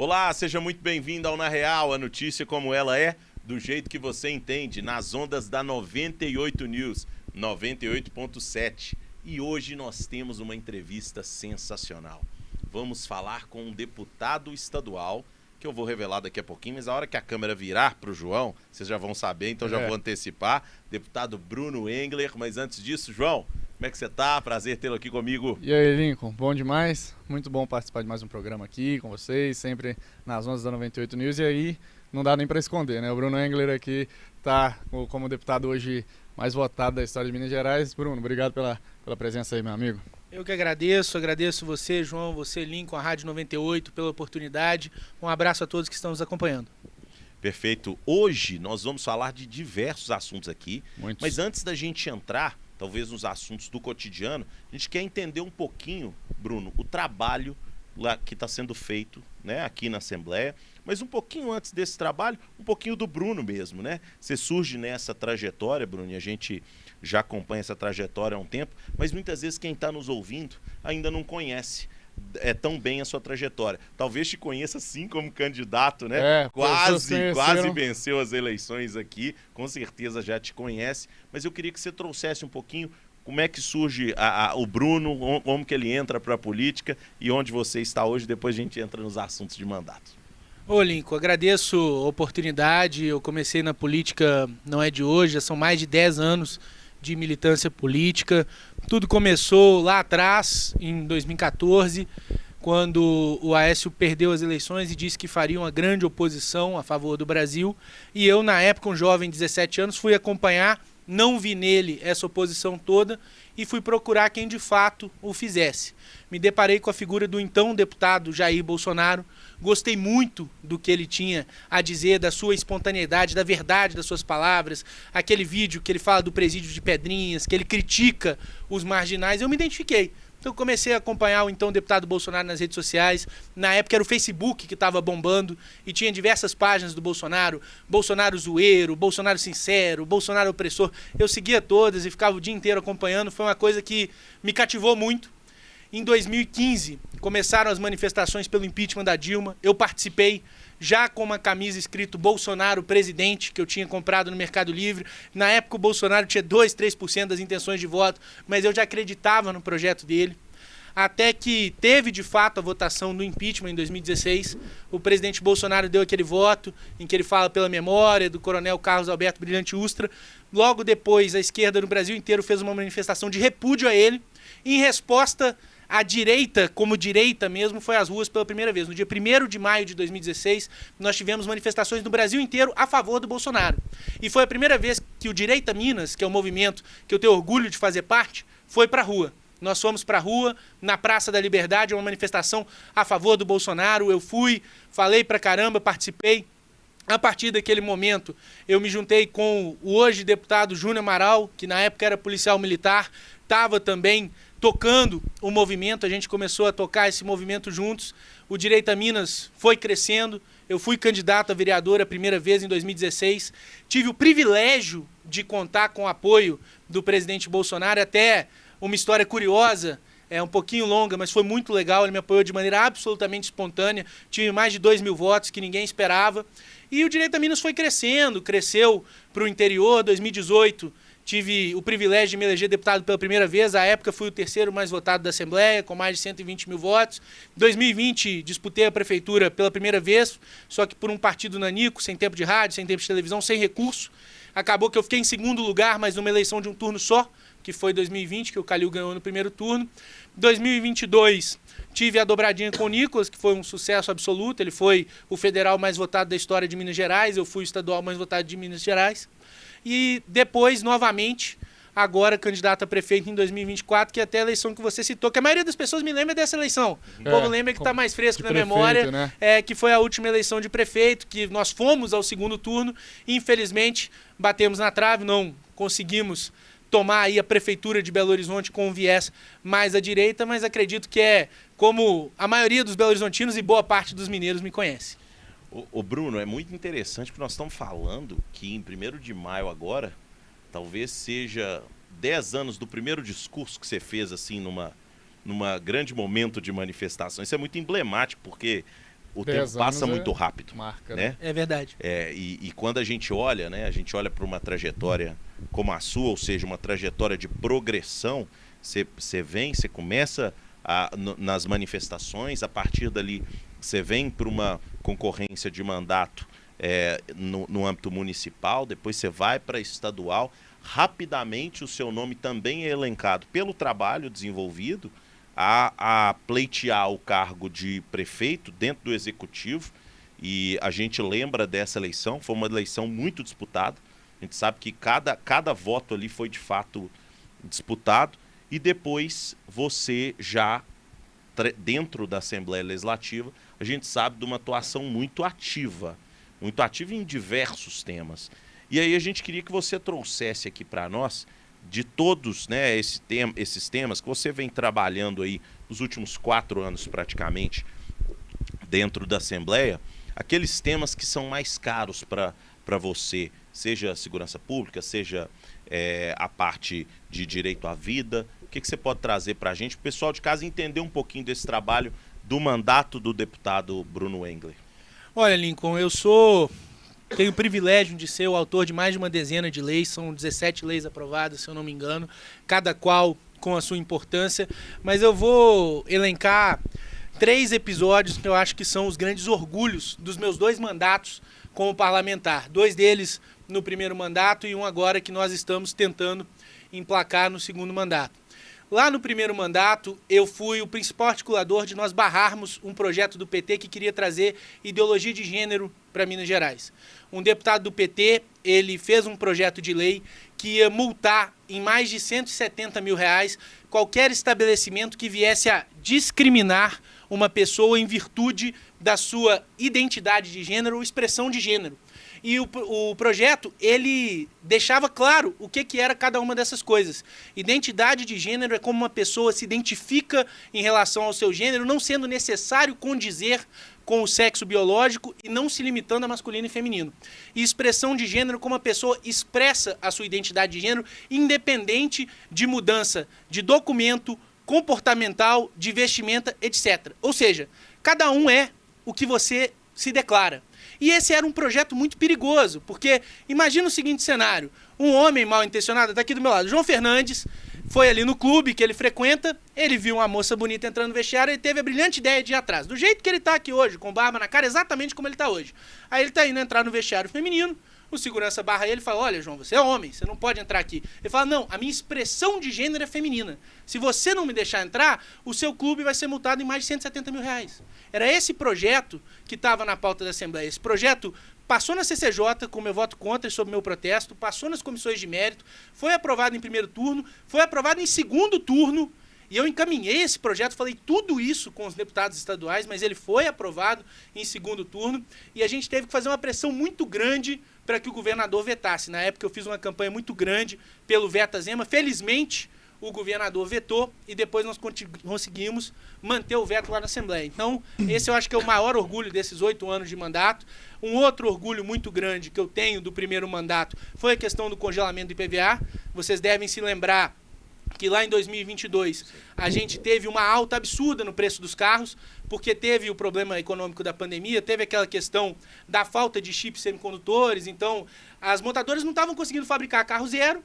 Olá, seja muito bem-vindo ao Na Real, a notícia como ela é, do jeito que você entende, nas ondas da 98 News, 98.7. E hoje nós temos uma entrevista sensacional. Vamos falar com um deputado estadual, que eu vou revelar daqui a pouquinho, mas a hora que a câmera virar para o João, vocês já vão saber, então já vou antecipar. Deputado Bruno Engler, mas antes disso, João, como é que você tá? Prazer tê-lo aqui comigo. E aí, Lincoln, bom demais, muito bom participar de mais um programa aqui com vocês, sempre nas ondas da 98 News, e aí não dá nem para esconder, né? O Bruno Engler aqui tá como deputado hoje mais votado da história de Minas Gerais. Bruno, obrigado pela presença aí, meu amigo. Eu que agradeço você, João, você, Lincoln, a Rádio 98, pela oportunidade. Um abraço a todos que estão nos acompanhando. Perfeito. Hoje nós vamos falar de diversos assuntos aqui, mas antes da gente entrar, talvez nos assuntos do cotidiano, a gente quer entender um pouquinho, Bruno, o trabalho lá que está sendo feito, né, aqui na Assembleia, mas um pouquinho antes desse trabalho, um pouquinho do Bruno mesmo, né? Você surge nessa trajetória, Bruno, e a gente já acompanha essa trajetória há um tempo, mas muitas vezes quem está nos ouvindo ainda não conhece tão bem a sua trajetória. Talvez te conheça sim como candidato, né? Quase venceu as eleições aqui, com certeza já te conhece, mas eu queria que você trouxesse um pouquinho como é que surge o Bruno, como que ele entra para a política e onde você está hoje, depois a gente entra nos assuntos de mandato. Ô, Lincoln, agradeço a oportunidade. Eu comecei na política, não é de hoje, já são mais de 10 anos de militância política. Tudo começou lá atrás, em 2014, quando o Aécio perdeu as eleições e disse que faria uma grande oposição a favor do Brasil. E eu, na época, um jovem de 17 anos, fui acompanhar, não vi nele essa oposição toda e fui procurar quem de fato o fizesse. Me deparei com a figura do então deputado Jair Bolsonaro. Gostei muito do que ele tinha a dizer, da sua espontaneidade, da verdade das suas palavras. Aquele vídeo que ele fala do presídio de Pedrinhas, que ele critica os marginais, eu me identifiquei. Então comecei a acompanhar o então deputado Bolsonaro nas redes sociais. Na época era o Facebook que estava bombando e tinha diversas páginas do Bolsonaro. Bolsonaro zoeiro, Bolsonaro sincero, Bolsonaro opressor. Eu seguia todas e ficava o dia inteiro acompanhando. Foi uma coisa que me cativou muito. Em 2015, começaram as manifestações pelo impeachment da Dilma. Eu participei, já com uma camisa escrito Bolsonaro presidente, que eu tinha comprado no Mercado Livre. Na época o Bolsonaro tinha 2, 3% das intenções de voto, mas eu já acreditava no projeto dele. Até que teve de fato a votação do impeachment em 2016. O presidente Bolsonaro deu aquele voto em que ele fala pela memória do coronel Carlos Alberto Brilhante Ustra. Logo depois, a esquerda no Brasil inteiro fez uma manifestação de repúdio a ele. Em resposta, a direita, como direita mesmo, foi às ruas pela primeira vez. No dia 1º de maio de 2016, nós tivemos manifestações no Brasil inteiro a favor do Bolsonaro. E foi a primeira vez que o Direita Minas, que é um movimento que eu tenho orgulho de fazer parte, foi para a rua. Nós fomos para a rua, na Praça da Liberdade, uma manifestação a favor do Bolsonaro. Eu fui, falei pra caramba, participei. A partir daquele momento, eu me juntei com o hoje deputado Júnior Amaral, que na época era policial militar, estava também tocando o movimento, a gente começou a tocar esse movimento juntos. O Direita Minas foi crescendo, eu fui candidato a vereador a primeira vez em 2016, tive o privilégio de contar com o apoio do presidente Bolsonaro, até uma história curiosa, um pouquinho longa, mas foi muito legal, ele me apoiou de maneira absolutamente espontânea, tive mais de 2.000 votos que ninguém esperava, e o Direita Minas foi crescendo, cresceu para o interior. 2018, tive o privilégio de me eleger deputado pela primeira vez. À época, fui o terceiro mais votado da Assembleia, com mais de 120 mil votos. Em 2020, disputei a prefeitura pela primeira vez, só que por um partido nanico, sem tempo de rádio, sem tempo de televisão, sem recurso. Acabou que eu fiquei em segundo lugar, mas numa eleição de um turno só, que foi 2020, que o Calil ganhou no primeiro turno. 2022, tive a dobradinha com o Nicolas, que foi um sucesso absoluto. Ele foi o federal mais votado da história de Minas Gerais, eu fui o estadual mais votado de Minas Gerais. E depois, novamente, agora candidato a prefeito em 2024, que é até a eleição que você citou, que a maioria das pessoas me lembra dessa eleição. O povo lembra que está mais fresco na prefeito, memória, né? Que foi a última eleição de prefeito, que nós fomos ao segundo turno, e infelizmente batemos na trave, não conseguimos tomar aí a prefeitura de Belo Horizonte com um viés mais à direita, mas acredito que é como a maioria dos belo-horizontinos e boa parte dos mineiros me conhece. O Bruno, é muito interessante porque nós estamos falando que em 1º de maio agora, talvez seja 10 anos do primeiro discurso que você fez assim numa grande momento de manifestação. Isso é muito emblemático porque o tempo passa muito rápido. Marca, né? É verdade. E quando a gente olha, né, a gente olha para uma trajetória como a sua, ou seja, uma trajetória de progressão, você vem, você começa nas manifestações, a partir dali você vem para uma concorrência de mandato no âmbito municipal, depois você vai para estadual, rapidamente o seu nome também é elencado pelo trabalho desenvolvido a pleitear o cargo de prefeito dentro do executivo, e a gente lembra dessa eleição, foi uma eleição muito disputada, a gente sabe que cada voto ali foi de fato disputado, e depois você já dentro da Assembleia Legislativa, a gente sabe de uma atuação muito ativa em diversos temas. E aí a gente queria que você trouxesse aqui para nós, de todos, né, esses temas que você vem trabalhando aí nos últimos 4 anos praticamente dentro da Assembleia, aqueles temas que são mais caros para você, seja a segurança pública, seja a parte de direito à vida. O que você pode trazer para a gente, para o pessoal de casa entender um pouquinho desse trabalho do mandato do deputado Bruno Engler? Olha, Lincoln, tenho o privilégio de ser o autor de mais de uma dezena de leis, são 17 leis aprovadas, se eu não me engano, cada qual com a sua importância, mas eu vou elencar 3 episódios que eu acho que são os grandes orgulhos dos meus 2 mandatos como parlamentar. 2 deles no primeiro mandato e um agora que nós estamos tentando emplacar no segundo mandato. Lá no primeiro mandato, eu fui o principal articulador de nós barrarmos um projeto do PT que queria trazer ideologia de gênero para Minas Gerais. Um deputado do PT, ele fez um projeto de lei que ia multar em mais de R$170 mil qualquer estabelecimento que viesse a discriminar uma pessoa em virtude da sua identidade de gênero ou expressão de gênero. E o projeto, ele deixava claro o que era cada uma dessas coisas. Identidade de gênero é como uma pessoa se identifica em relação ao seu gênero, não sendo necessário condizer com o sexo biológico e não se limitando a masculino e feminino. E expressão de gênero como a pessoa expressa a sua identidade de gênero, independente de mudança de documento, comportamental, de vestimenta, etc. Ou seja, cada um é o que você se declara. E esse era um projeto muito perigoso, porque imagina o seguinte cenário: um homem mal intencionado, está aqui do meu lado, João Fernandes, foi ali no clube que ele frequenta, ele viu uma moça bonita entrando no vestiário, ele teve a brilhante ideia de ir atrás, do jeito que ele está aqui hoje, com barba na cara, exatamente como ele está hoje. Aí ele está indo entrar no vestiário feminino, o segurança barra ele e fala: olha, João, você é homem, você não pode entrar aqui. Ele fala: não, a minha expressão de gênero é feminina. Se você não me deixar entrar, o seu clube vai ser multado em mais de R$170 mil. Era esse projeto que estava na pauta da Assembleia. Esse projeto passou na CCJ com meu voto contra e sob meu protesto, passou nas comissões de mérito, foi aprovado em primeiro turno, foi aprovado em segundo turno, e eu encaminhei esse projeto, falei tudo isso com os deputados estaduais, mas ele foi aprovado em segundo turno, e a gente teve que fazer uma pressão muito grande para que o governador vetasse. Na época eu fiz uma campanha muito grande pelo Veta Zema. Felizmente o governador vetou e depois nós conseguimos manter o veto lá na Assembleia. Então esse eu acho que é o maior orgulho desses 8 anos de mandato. Um outro orgulho muito grande que eu tenho do primeiro mandato foi a questão do congelamento do IPVA. Vocês devem se lembrar que lá em 2022 a gente teve uma alta absurda no preço dos carros, porque teve o problema econômico da pandemia, teve aquela questão da falta de chips semicondutores, então as montadoras não estavam conseguindo fabricar carro zero,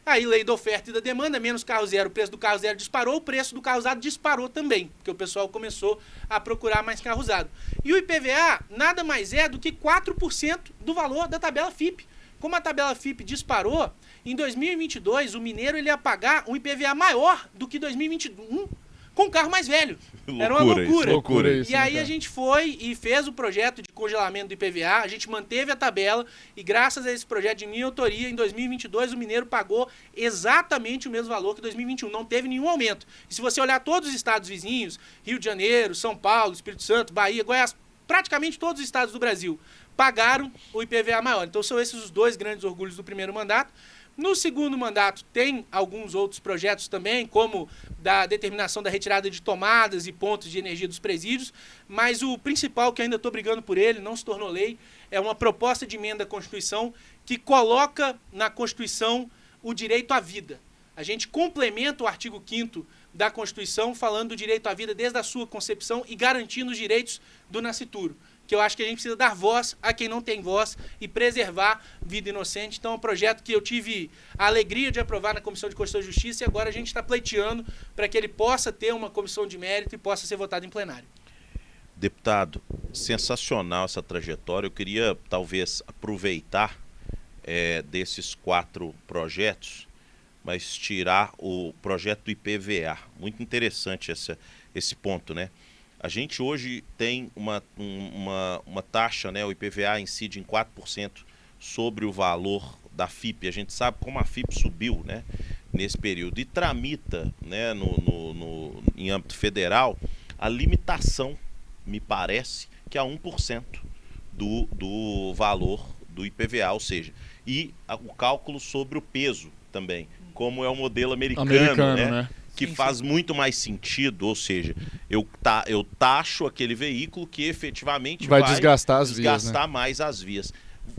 aí lei da oferta e da demanda, menos carro zero, o preço do carro zero disparou, o preço do carro usado disparou também, porque o pessoal começou a procurar mais carro usado. E o IPVA nada mais é do que 4% do valor da tabela FIPE. Como a tabela FIPE disparou, em 2022 o mineiro ele ia pagar um IPVA maior do que 2021 com um carro mais velho. Era uma loucura. Isso, e aí a gente foi e fez o projeto de congelamento do IPVA, a gente manteve a tabela e graças a esse projeto de minha autoria, em 2022 o mineiro pagou exatamente o mesmo valor que 2021, não teve nenhum aumento. E se você olhar todos os estados vizinhos, Rio de Janeiro, São Paulo, Espírito Santo, Bahia, Goiás, praticamente todos os estados do Brasil pagaram o IPVA maior. Então são esses os 2 grandes orgulhos do primeiro mandato. No segundo mandato tem alguns outros projetos também, como da determinação da retirada de tomadas e pontos de energia dos presídios, mas o principal, que ainda estou brigando por ele, não se tornou lei, é uma proposta de emenda à Constituição que coloca na Constituição o direito à vida. A gente complementa o artigo 5º da Constituição falando do direito à vida desde a sua concepção e garantindo os direitos do nascituro. Que eu acho que a gente precisa dar voz a quem não tem voz e preservar vida inocente. Então é um projeto que eu tive a alegria de aprovar na Comissão de Constituição e Justiça e agora a gente está pleiteando para que ele possa ter uma comissão de mérito e possa ser votado em plenário. Deputado, sensacional essa trajetória. Eu queria talvez aproveitar desses 4 projetos, mas tirar o projeto do IPVA. Muito interessante esse ponto, né? A gente hoje tem uma taxa, né? O IPVA incide em 4% sobre o valor da FIP. A gente sabe como a FIP subiu, né, nesse período. E tramita, né, em âmbito federal a limitação, me parece, que é 1% do valor do IPVA, ou seja, e o cálculo sobre o peso também, como é o modelo americano, né? Que faz muito mais sentido, ou seja, eu taxo aquele veículo que efetivamente vai desgastar as vias, né? mais as vias.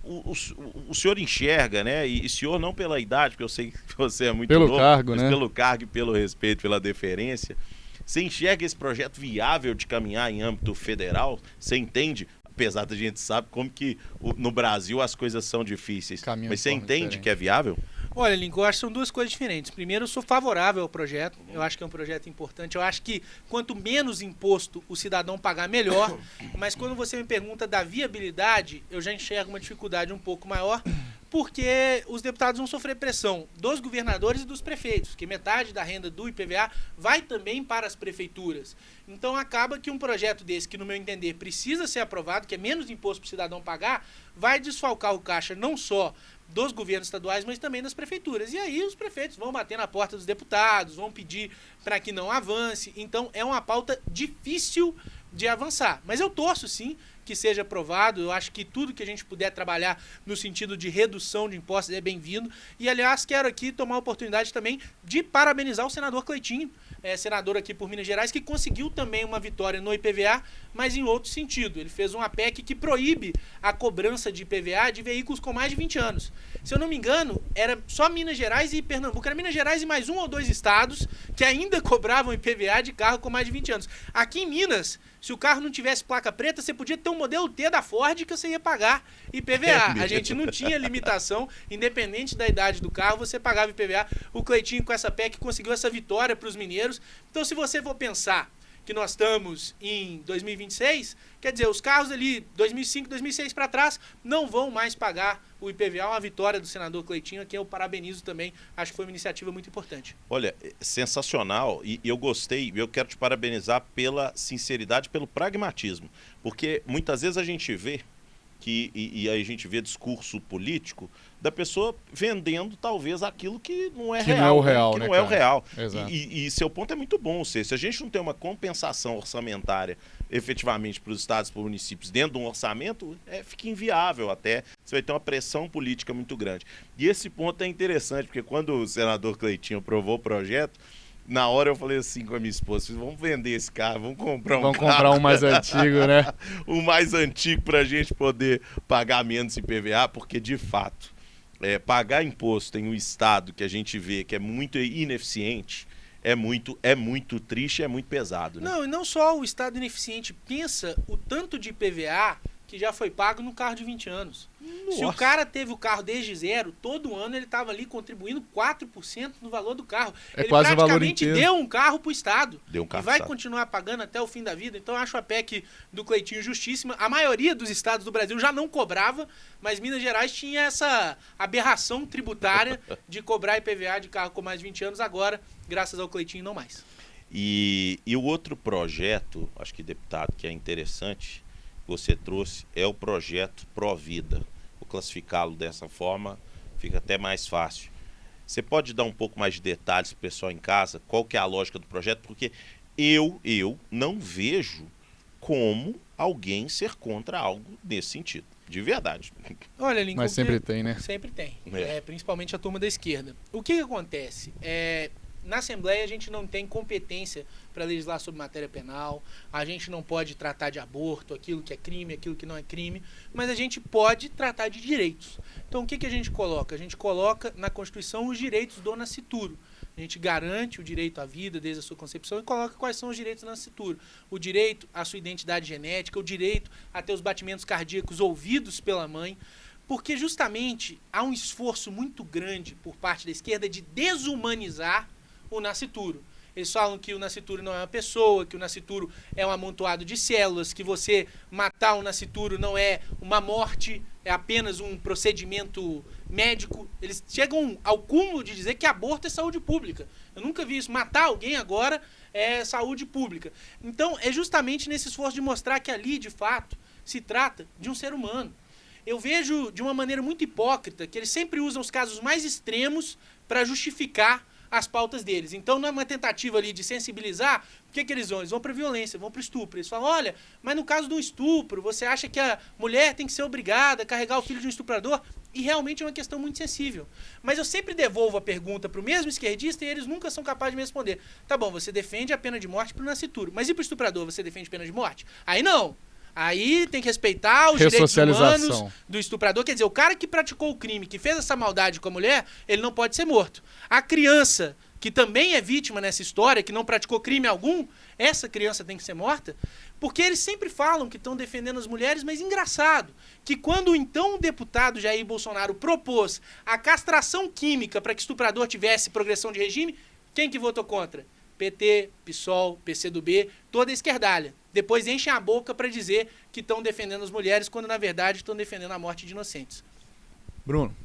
O senhor enxerga, né? E senhor não pela idade, porque eu sei que você é muito novo, cargo, mas né? Pelo cargo e pelo respeito, pela deferência. Você enxerga esse projeto viável de caminhar em âmbito federal? Você entende? Apesar da gente sabe como que no Brasil as coisas são difíceis. Mas você entende que é viável? Olha, Lincoln, eu acho que são duas coisas diferentes. Primeiro, eu sou favorável ao projeto. Eu acho que é um projeto importante. Eu acho que quanto menos imposto o cidadão pagar, melhor. Mas quando você me pergunta da viabilidade, eu já enxergo uma dificuldade um pouco maior, porque os deputados vão sofrer pressão dos governadores e dos prefeitos, que metade da renda do IPVA vai também para as prefeituras. Então acaba que um projeto desse, que no meu entender precisa ser aprovado, que é menos imposto para o cidadão pagar, vai desfalcar o caixa não só dos governos estaduais, mas também das prefeituras. E aí os prefeitos vão bater na porta dos deputados, vão pedir para que não avance. Então é uma pauta difícil de avançar. Mas eu torço sim que seja aprovado. Eu acho que tudo que a gente puder trabalhar no sentido de redução de impostos é bem-vindo. E, aliás, quero aqui tomar a oportunidade também de parabenizar o senador Cleitinho, senador aqui por Minas Gerais, que conseguiu também uma vitória no IPVA, mas em outro sentido. Ele fez uma PEC que proíbe a cobrança de IPVA de veículos com mais de 20 anos. Se eu não me engano, era só Minas Gerais e Pernambuco. Era Minas Gerais e mais 1 ou 2 estados que ainda cobravam IPVA de carro com mais de 20 anos. Aqui em Minas, se o carro não tivesse placa preta, você podia ter um modelo T da Ford que você ia pagar IPVA. A gente não tinha limitação, independente da idade do carro, você pagava IPVA. O Cleitinho, com essa PEC, conseguiu essa vitória para os mineiros. Então, se você for pensar que nós estamos em 2026, quer dizer, os carros ali 2005, 2006 para trás não vão mais pagar o IPVA. Uma vitória do senador Cleitinho, a quem eu parabenizo também. Acho que foi uma iniciativa muito importante. Olha, sensacional, e eu gostei, eu quero te parabenizar pela sinceridade, pelo pragmatismo, porque muitas vezes a gente vê e aí a gente vê discurso político da pessoa vendendo talvez aquilo que não é real. Não é o real, que né, não é o real. Exato. E seu ponto é muito bom. Se a gente não tem uma compensação orçamentária efetivamente para os estados e para os municípios dentro de um orçamento, fica inviável até. Você vai ter uma pressão política muito grande. E esse ponto é interessante, porque quando o senador Cleitinho aprovou o projeto, na hora eu falei assim com a minha esposa, vamos vender esse carro, vamos comprar um carro. Vamos comprar um mais antigo, né? O mais antigo para a gente poder pagar menos IPVA, porque de fato, pagar imposto em um estado que a gente vê que é muito ineficiente, é muito triste, é muito pesado. Né? Não, e não só o estado ineficiente, pensa o tanto de IPVA que já foi pago no carro de 20 anos. Nossa. Se o cara teve o carro desde zero, todo ano ele estava ali contribuindo 4% no valor do carro. Ele quase praticamente deu um carro para o Estado. Deu um carro e vai continuar pagando até o fim da vida. Então eu acho a PEC do Cleitinho justíssima. A maioria dos estados do Brasil já não cobrava, mas Minas Gerais tinha essa aberração tributária de cobrar IPVA de carro com mais de 20 anos. Agora, graças ao Cleitinho, não mais. E o outro projeto, acho que, deputado, que é interessante, você trouxe, é o projeto Provida. Vou classificá-lo dessa forma, fica até mais fácil. Você pode dar um pouco mais de detalhes para o pessoal em casa? Qual que é a lógica do projeto? Porque eu não vejo como alguém ser contra algo nesse sentido. De verdade. Olha, Lincoln, mas sempre tem, né? Sempre tem. Principalmente a turma da esquerda. O que acontece? Na Assembleia a gente não tem competência para legislar sobre matéria penal, a gente não pode tratar de aborto, aquilo que é crime, aquilo que não é crime, mas a gente pode tratar de direitos. Então o que a gente coloca? A gente coloca na Constituição os direitos do nascituro. A gente garante o direito à vida desde a sua concepção e coloca quais são os direitos na nascituro. O direito à sua identidade genética, o direito a ter os batimentos cardíacos ouvidos pela mãe, porque justamente há um esforço muito grande por parte da esquerda de desumanizar o nascituro. Eles falam que o nascituro não é uma pessoa, que o nascituro é um amontoado de células, que você matar um nascituro não é uma morte, é apenas um procedimento médico. Eles chegam ao cúmulo de dizer que aborto é saúde pública. Eu nunca vi isso. Matar alguém agora é saúde pública. Então, é justamente nesse esforço de mostrar que ali, de fato, se trata de um ser humano. Eu vejo de uma maneira muito hipócrita que eles sempre usam os casos mais extremos para justificar as pautas deles. Então, numa tentativa ali de sensibilizar, o que eles vão? Eles vão para a violência, vão para o estupro. Eles falam, olha, mas no caso do estupro, você acha que a mulher tem que ser obrigada a carregar o filho de um estuprador? E realmente é uma questão muito sensível. Mas eu sempre devolvo a pergunta para o mesmo esquerdista e eles nunca são capazes de me responder. Tá bom, você defende a pena de morte para o nascituro, mas e para o estuprador, você defende pena de morte? Aí não. Aí tem que respeitar os direitos humanos do estuprador. Quer dizer, o cara que praticou o crime, que fez essa maldade com a mulher, ele não pode ser morto. A criança, que também é vítima nessa história, que não praticou crime algum, essa criança tem que ser morta. Porque eles sempre falam que estão defendendo as mulheres, mas engraçado, que quando o então deputado Jair Bolsonaro propôs a castração química para que estuprador tivesse progressão de regime, quem que votou contra? PT, PSOL, PCdoB, toda a esquerdalha. Depois enchem a boca para dizer que estão defendendo as mulheres, quando na verdade estão defendendo a morte de inocentes. Bruno,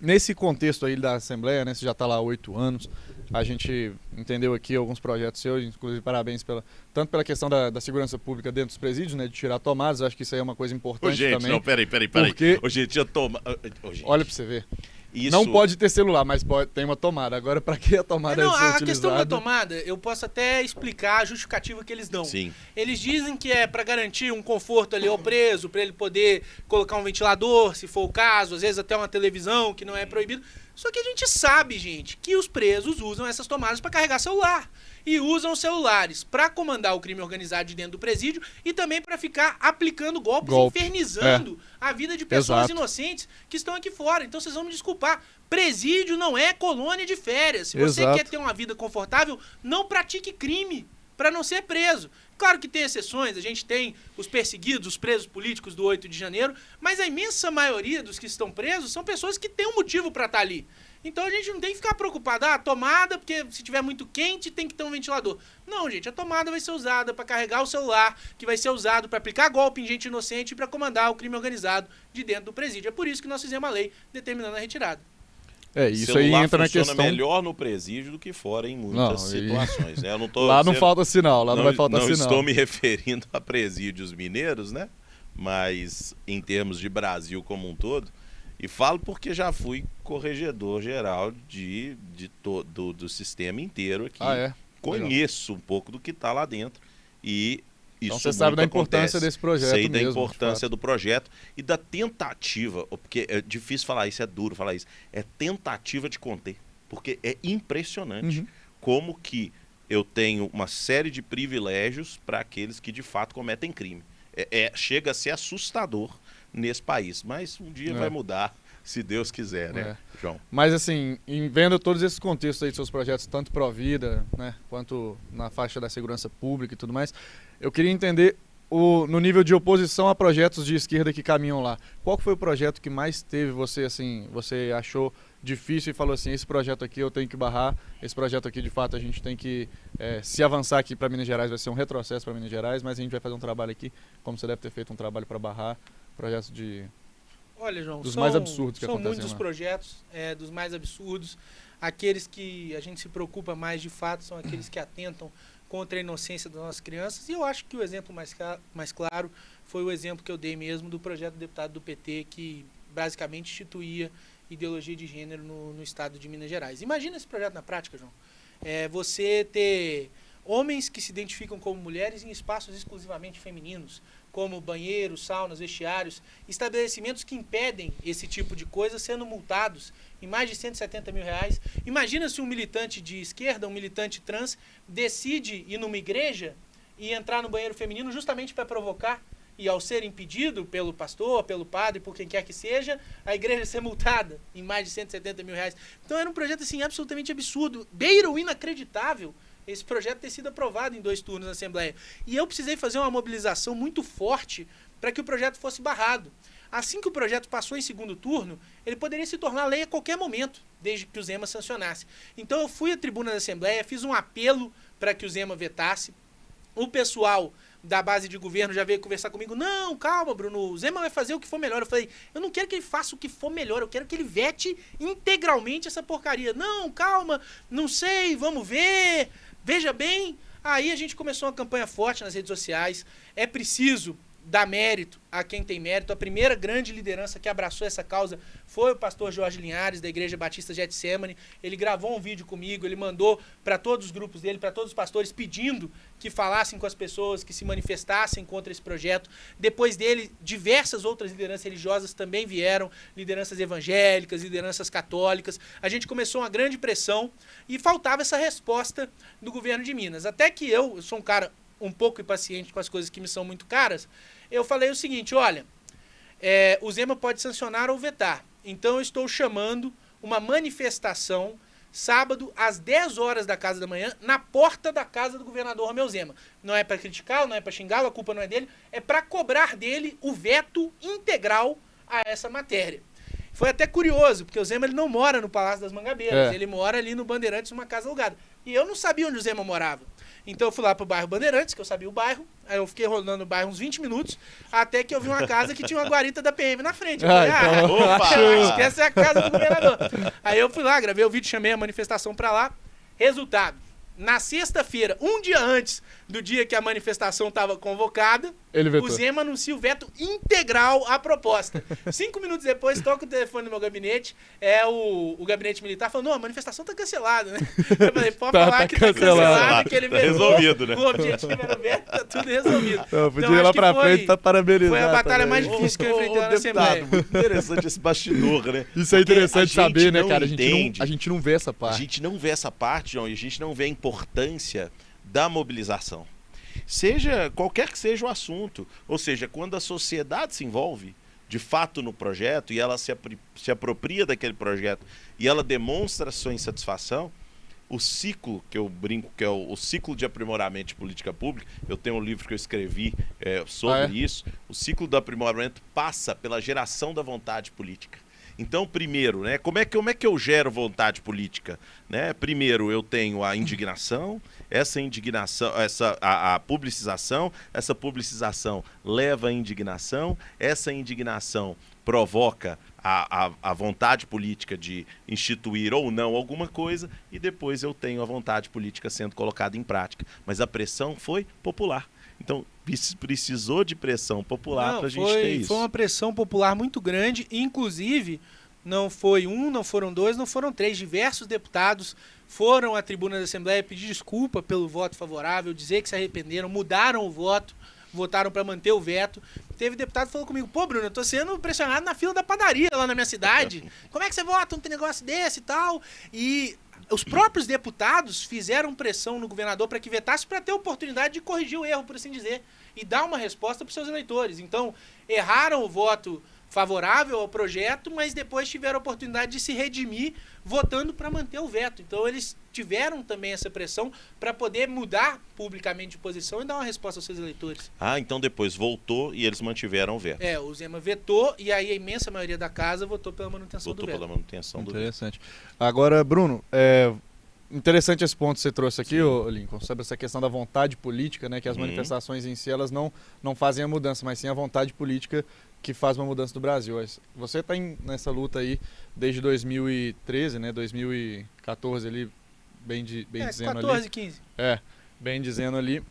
nesse contexto aí da Assembleia, né, você já está lá há 8 anos, a gente entendeu aqui alguns projetos seus, inclusive parabéns tanto pela questão da segurança pública dentro dos presídios, né, de tirar tomadas, acho que isso aí é uma coisa importante também. Gente, não, peraí. Porque... gente, olha para você ver. Isso... Não pode ter celular, mas tem uma tomada. Agora, para que a tomada deve ser utilizada? A questão da tomada, eu posso até explicar a justificativa que eles dão. Sim. Eles dizem que é para garantir um conforto ali ao preso, para ele poder colocar um ventilador, se for o caso, às vezes até uma televisão, que não é proibido. Só que a gente sabe, gente, que os presos usam essas tomadas para carregar celular. E usam celulares para comandar o crime organizado de dentro do presídio e também para ficar aplicando golpes, infernizando a vida de pessoas inocentes que estão aqui fora. Então vocês vão me desculpar. Presídio não é colônia de férias. Se você quer ter uma vida confortável, não pratique crime para não ser preso. Claro que tem exceções, a gente tem os perseguidos, os presos políticos do 8 de janeiro, mas a imensa maioria dos que estão presos são pessoas que têm um motivo para estar ali. Então a gente não tem que ficar preocupado, tomada, porque se tiver muito quente tem que ter um ventilador. Não, gente, a tomada vai ser usada para carregar o celular, que vai ser usado para aplicar golpe em gente inocente e para comandar o crime organizado de dentro do presídio. É por isso que nós fizemos a lei determinando a retirada. Isso aí entra na questão... funciona melhor no presídio do que fora em muitas situações. Né? Eu não tô lá não falta sinal, lá não vai faltar sinal. Não estou me referindo a presídios mineiros, né? Mas em termos de Brasil como um todo, e falo porque já fui corregedor geral do sistema inteiro aqui. Conheço um pouco do que está lá dentro e então você sabe da importância desse projeto. Sei da importância do projeto e da tentativa, porque é difícil falar isso, é duro falar isso, é tentativa de conter, porque é impressionante como que eu tenho uma série de privilégios para aqueles que de fato cometem crime. Chega a ser assustador nesse país, mas um dia vai mudar, se Deus quiser, né, João? Mas assim, vendo todos esses contextos aí de seus projetos, tanto pró-vida, né, quanto na faixa da segurança pública e tudo mais, eu queria entender no nível de oposição a projetos de esquerda que caminham lá. Qual foi o projeto que mais teve você achou difícil e falou assim, esse projeto aqui eu tenho que barrar, esse projeto aqui de fato a gente tem que, se avançar aqui para Minas Gerais vai ser um retrocesso para Minas Gerais, mas a gente vai fazer um trabalho aqui, como você deve ter feito um trabalho para barrar projetos de... Olha, João, dos mais absurdos que acontecem. São muitos projetos, dos mais absurdos. Aqueles que a gente se preocupa mais de fato são aqueles que atentam contra a inocência das nossas crianças. E eu acho que o exemplo mais claro foi o exemplo que eu dei mesmo do projeto do deputado do PT, que basicamente instituía ideologia de gênero no estado de Minas Gerais. Imagina esse projeto na prática, João. Você ter homens que se identificam como mulheres em espaços exclusivamente femininos, como banheiros, saunas, vestiários, estabelecimentos que impedem esse tipo de coisa sendo multados em mais de R$170 mil. Imagina se um militante de esquerda, um militante trans, decide ir numa igreja e entrar no banheiro feminino justamente para provocar e ao ser impedido pelo pastor, pelo padre, por quem quer que seja, a igreja ser multada em mais de 170 mil reais. Então era um projeto assim absolutamente absurdo, beira o inacreditável esse projeto ter sido aprovado em 2 turnos na Assembleia. E eu precisei fazer uma mobilização muito forte para que o projeto fosse barrado. Assim que o projeto passou em 2º turno, ele poderia se tornar lei a qualquer momento, desde que o Zema sancionasse. Então eu fui à tribuna da Assembleia, fiz um apelo para que o Zema vetasse. O pessoal da base de governo já veio conversar comigo. Não, calma, Bruno, o Zema vai fazer o que for melhor. Eu falei, eu não quero que ele faça o que for melhor, eu quero que ele vete integralmente essa porcaria. Não, calma, não sei, vamos ver, veja bem. Aí a gente começou uma campanha forte nas redes sociais. É preciso dar mérito a quem tem mérito. A primeira grande liderança que abraçou essa causa foi o pastor Jorge Linhares, da Igreja Batista Getsemane. Ele gravou um vídeo comigo, ele mandou para todos os grupos dele, para todos os pastores, pedindo que falassem com as pessoas, que se manifestassem contra esse projeto. Depois dele, diversas outras lideranças religiosas também vieram, lideranças evangélicas, lideranças católicas. A gente começou uma grande pressão e faltava essa resposta do governo de Minas. Até que eu sou um cara um pouco impaciente com as coisas que me são muito caras, eu falei o seguinte, olha, o Zema pode sancionar ou vetar, então eu estou chamando uma manifestação sábado às 10 horas da casa da manhã, na porta da casa do governador Romeu Zema. Não é para criticar, não é para xingá-lo, a culpa não é dele, é para cobrar dele o veto integral a essa matéria. Foi até curioso, porque o Zema ele não mora no Palácio das Mangabeiras, ele mora ali no Bandeirantes, numa casa alugada. E eu não sabia onde o Zema morava. Então eu fui lá pro bairro Bandeirantes, que eu sabia o bairro, aí eu fiquei rolando o bairro uns 20 minutos, até que eu vi uma casa que tinha uma guarita da PM na frente. Eu falei, acho que essa é a casa do governador. Aí eu fui lá, gravei o vídeo, chamei a manifestação pra lá. Resultado, na sexta-feira, um dia antes do dia que a manifestação estava convocada, o Zema anuncia o veto integral à proposta. 5 minutos depois, toca o telefone no meu gabinete, o gabinete militar falou, não, a manifestação tá cancelada, né? Eu falei, pode falar que tá cancelado, que ele vetou. Resolvido, né? O objetivo era o veto, tá tudo resolvido. Eu podia ir lá pra frente pra parabenizar. Foi a batalha mais difícil que eu enfrentei na Assembleia. Muito interessante esse bastidor, né? Isso é interessante saber, né, cara? A gente não vê essa parte. A gente não vê essa parte, João, e a gente não vê a importância da mobilização. Qualquer que seja o assunto, ou seja, quando a sociedade se envolve de fato no projeto e ela se apropria daquele projeto e ela demonstra sua insatisfação, o ciclo que eu brinco, que é o ciclo de aprimoramento de política pública, eu tenho um livro que eu escrevi sobre isso, o ciclo do aprimoramento passa pela geração da vontade política. Então, primeiro, né, como é que eu gero vontade política? Né? Primeiro, eu tenho a indignação, essa indignação, a publicização, essa publicização leva à indignação, essa indignação provoca a vontade política de instituir ou não alguma coisa, e depois eu tenho a vontade política sendo colocada em prática. Mas a pressão foi popular. Então, precisou de pressão popular para a gente ter isso. Foi uma pressão popular muito grande, inclusive, não foi um, não foram dois, não foram três. Diversos deputados foram à tribuna da Assembleia pedir desculpa pelo voto favorável, dizer que se arrependeram, mudaram o voto, votaram para manter o veto. Teve deputado que falou comigo, pô, Bruno, eu tô sendo pressionado na fila da padaria lá na minha cidade. Como é que você vota? Não tem negócio desse e tal. E os próprios deputados fizeram pressão no governador para que vetasse, para ter a oportunidade de corrigir o erro, por assim dizer, e dar uma resposta para os seus eleitores. Então, erraram o voto favorável ao projeto, mas depois tiveram a oportunidade de se redimir votando para manter o veto. Então, eles tiveram também essa pressão para poder mudar publicamente de posição e dar uma resposta aos seus eleitores. Então depois voltou e eles mantiveram o veto. O Zema vetou e aí a imensa maioria da casa votou pela manutenção do veto. Votou pela manutenção do veto. Interessante. Agora, Bruno, interessante esse ponto que você trouxe aqui, Lincoln, sobre essa questão da vontade política, né? Que as manifestações em si, elas não fazem a mudança, mas sim a vontade política que faz uma mudança do Brasil. Você está nessa luta aí desde 2013, né? 2014 ali, bem dizendo 14, ali. 15. Bem dizendo ali.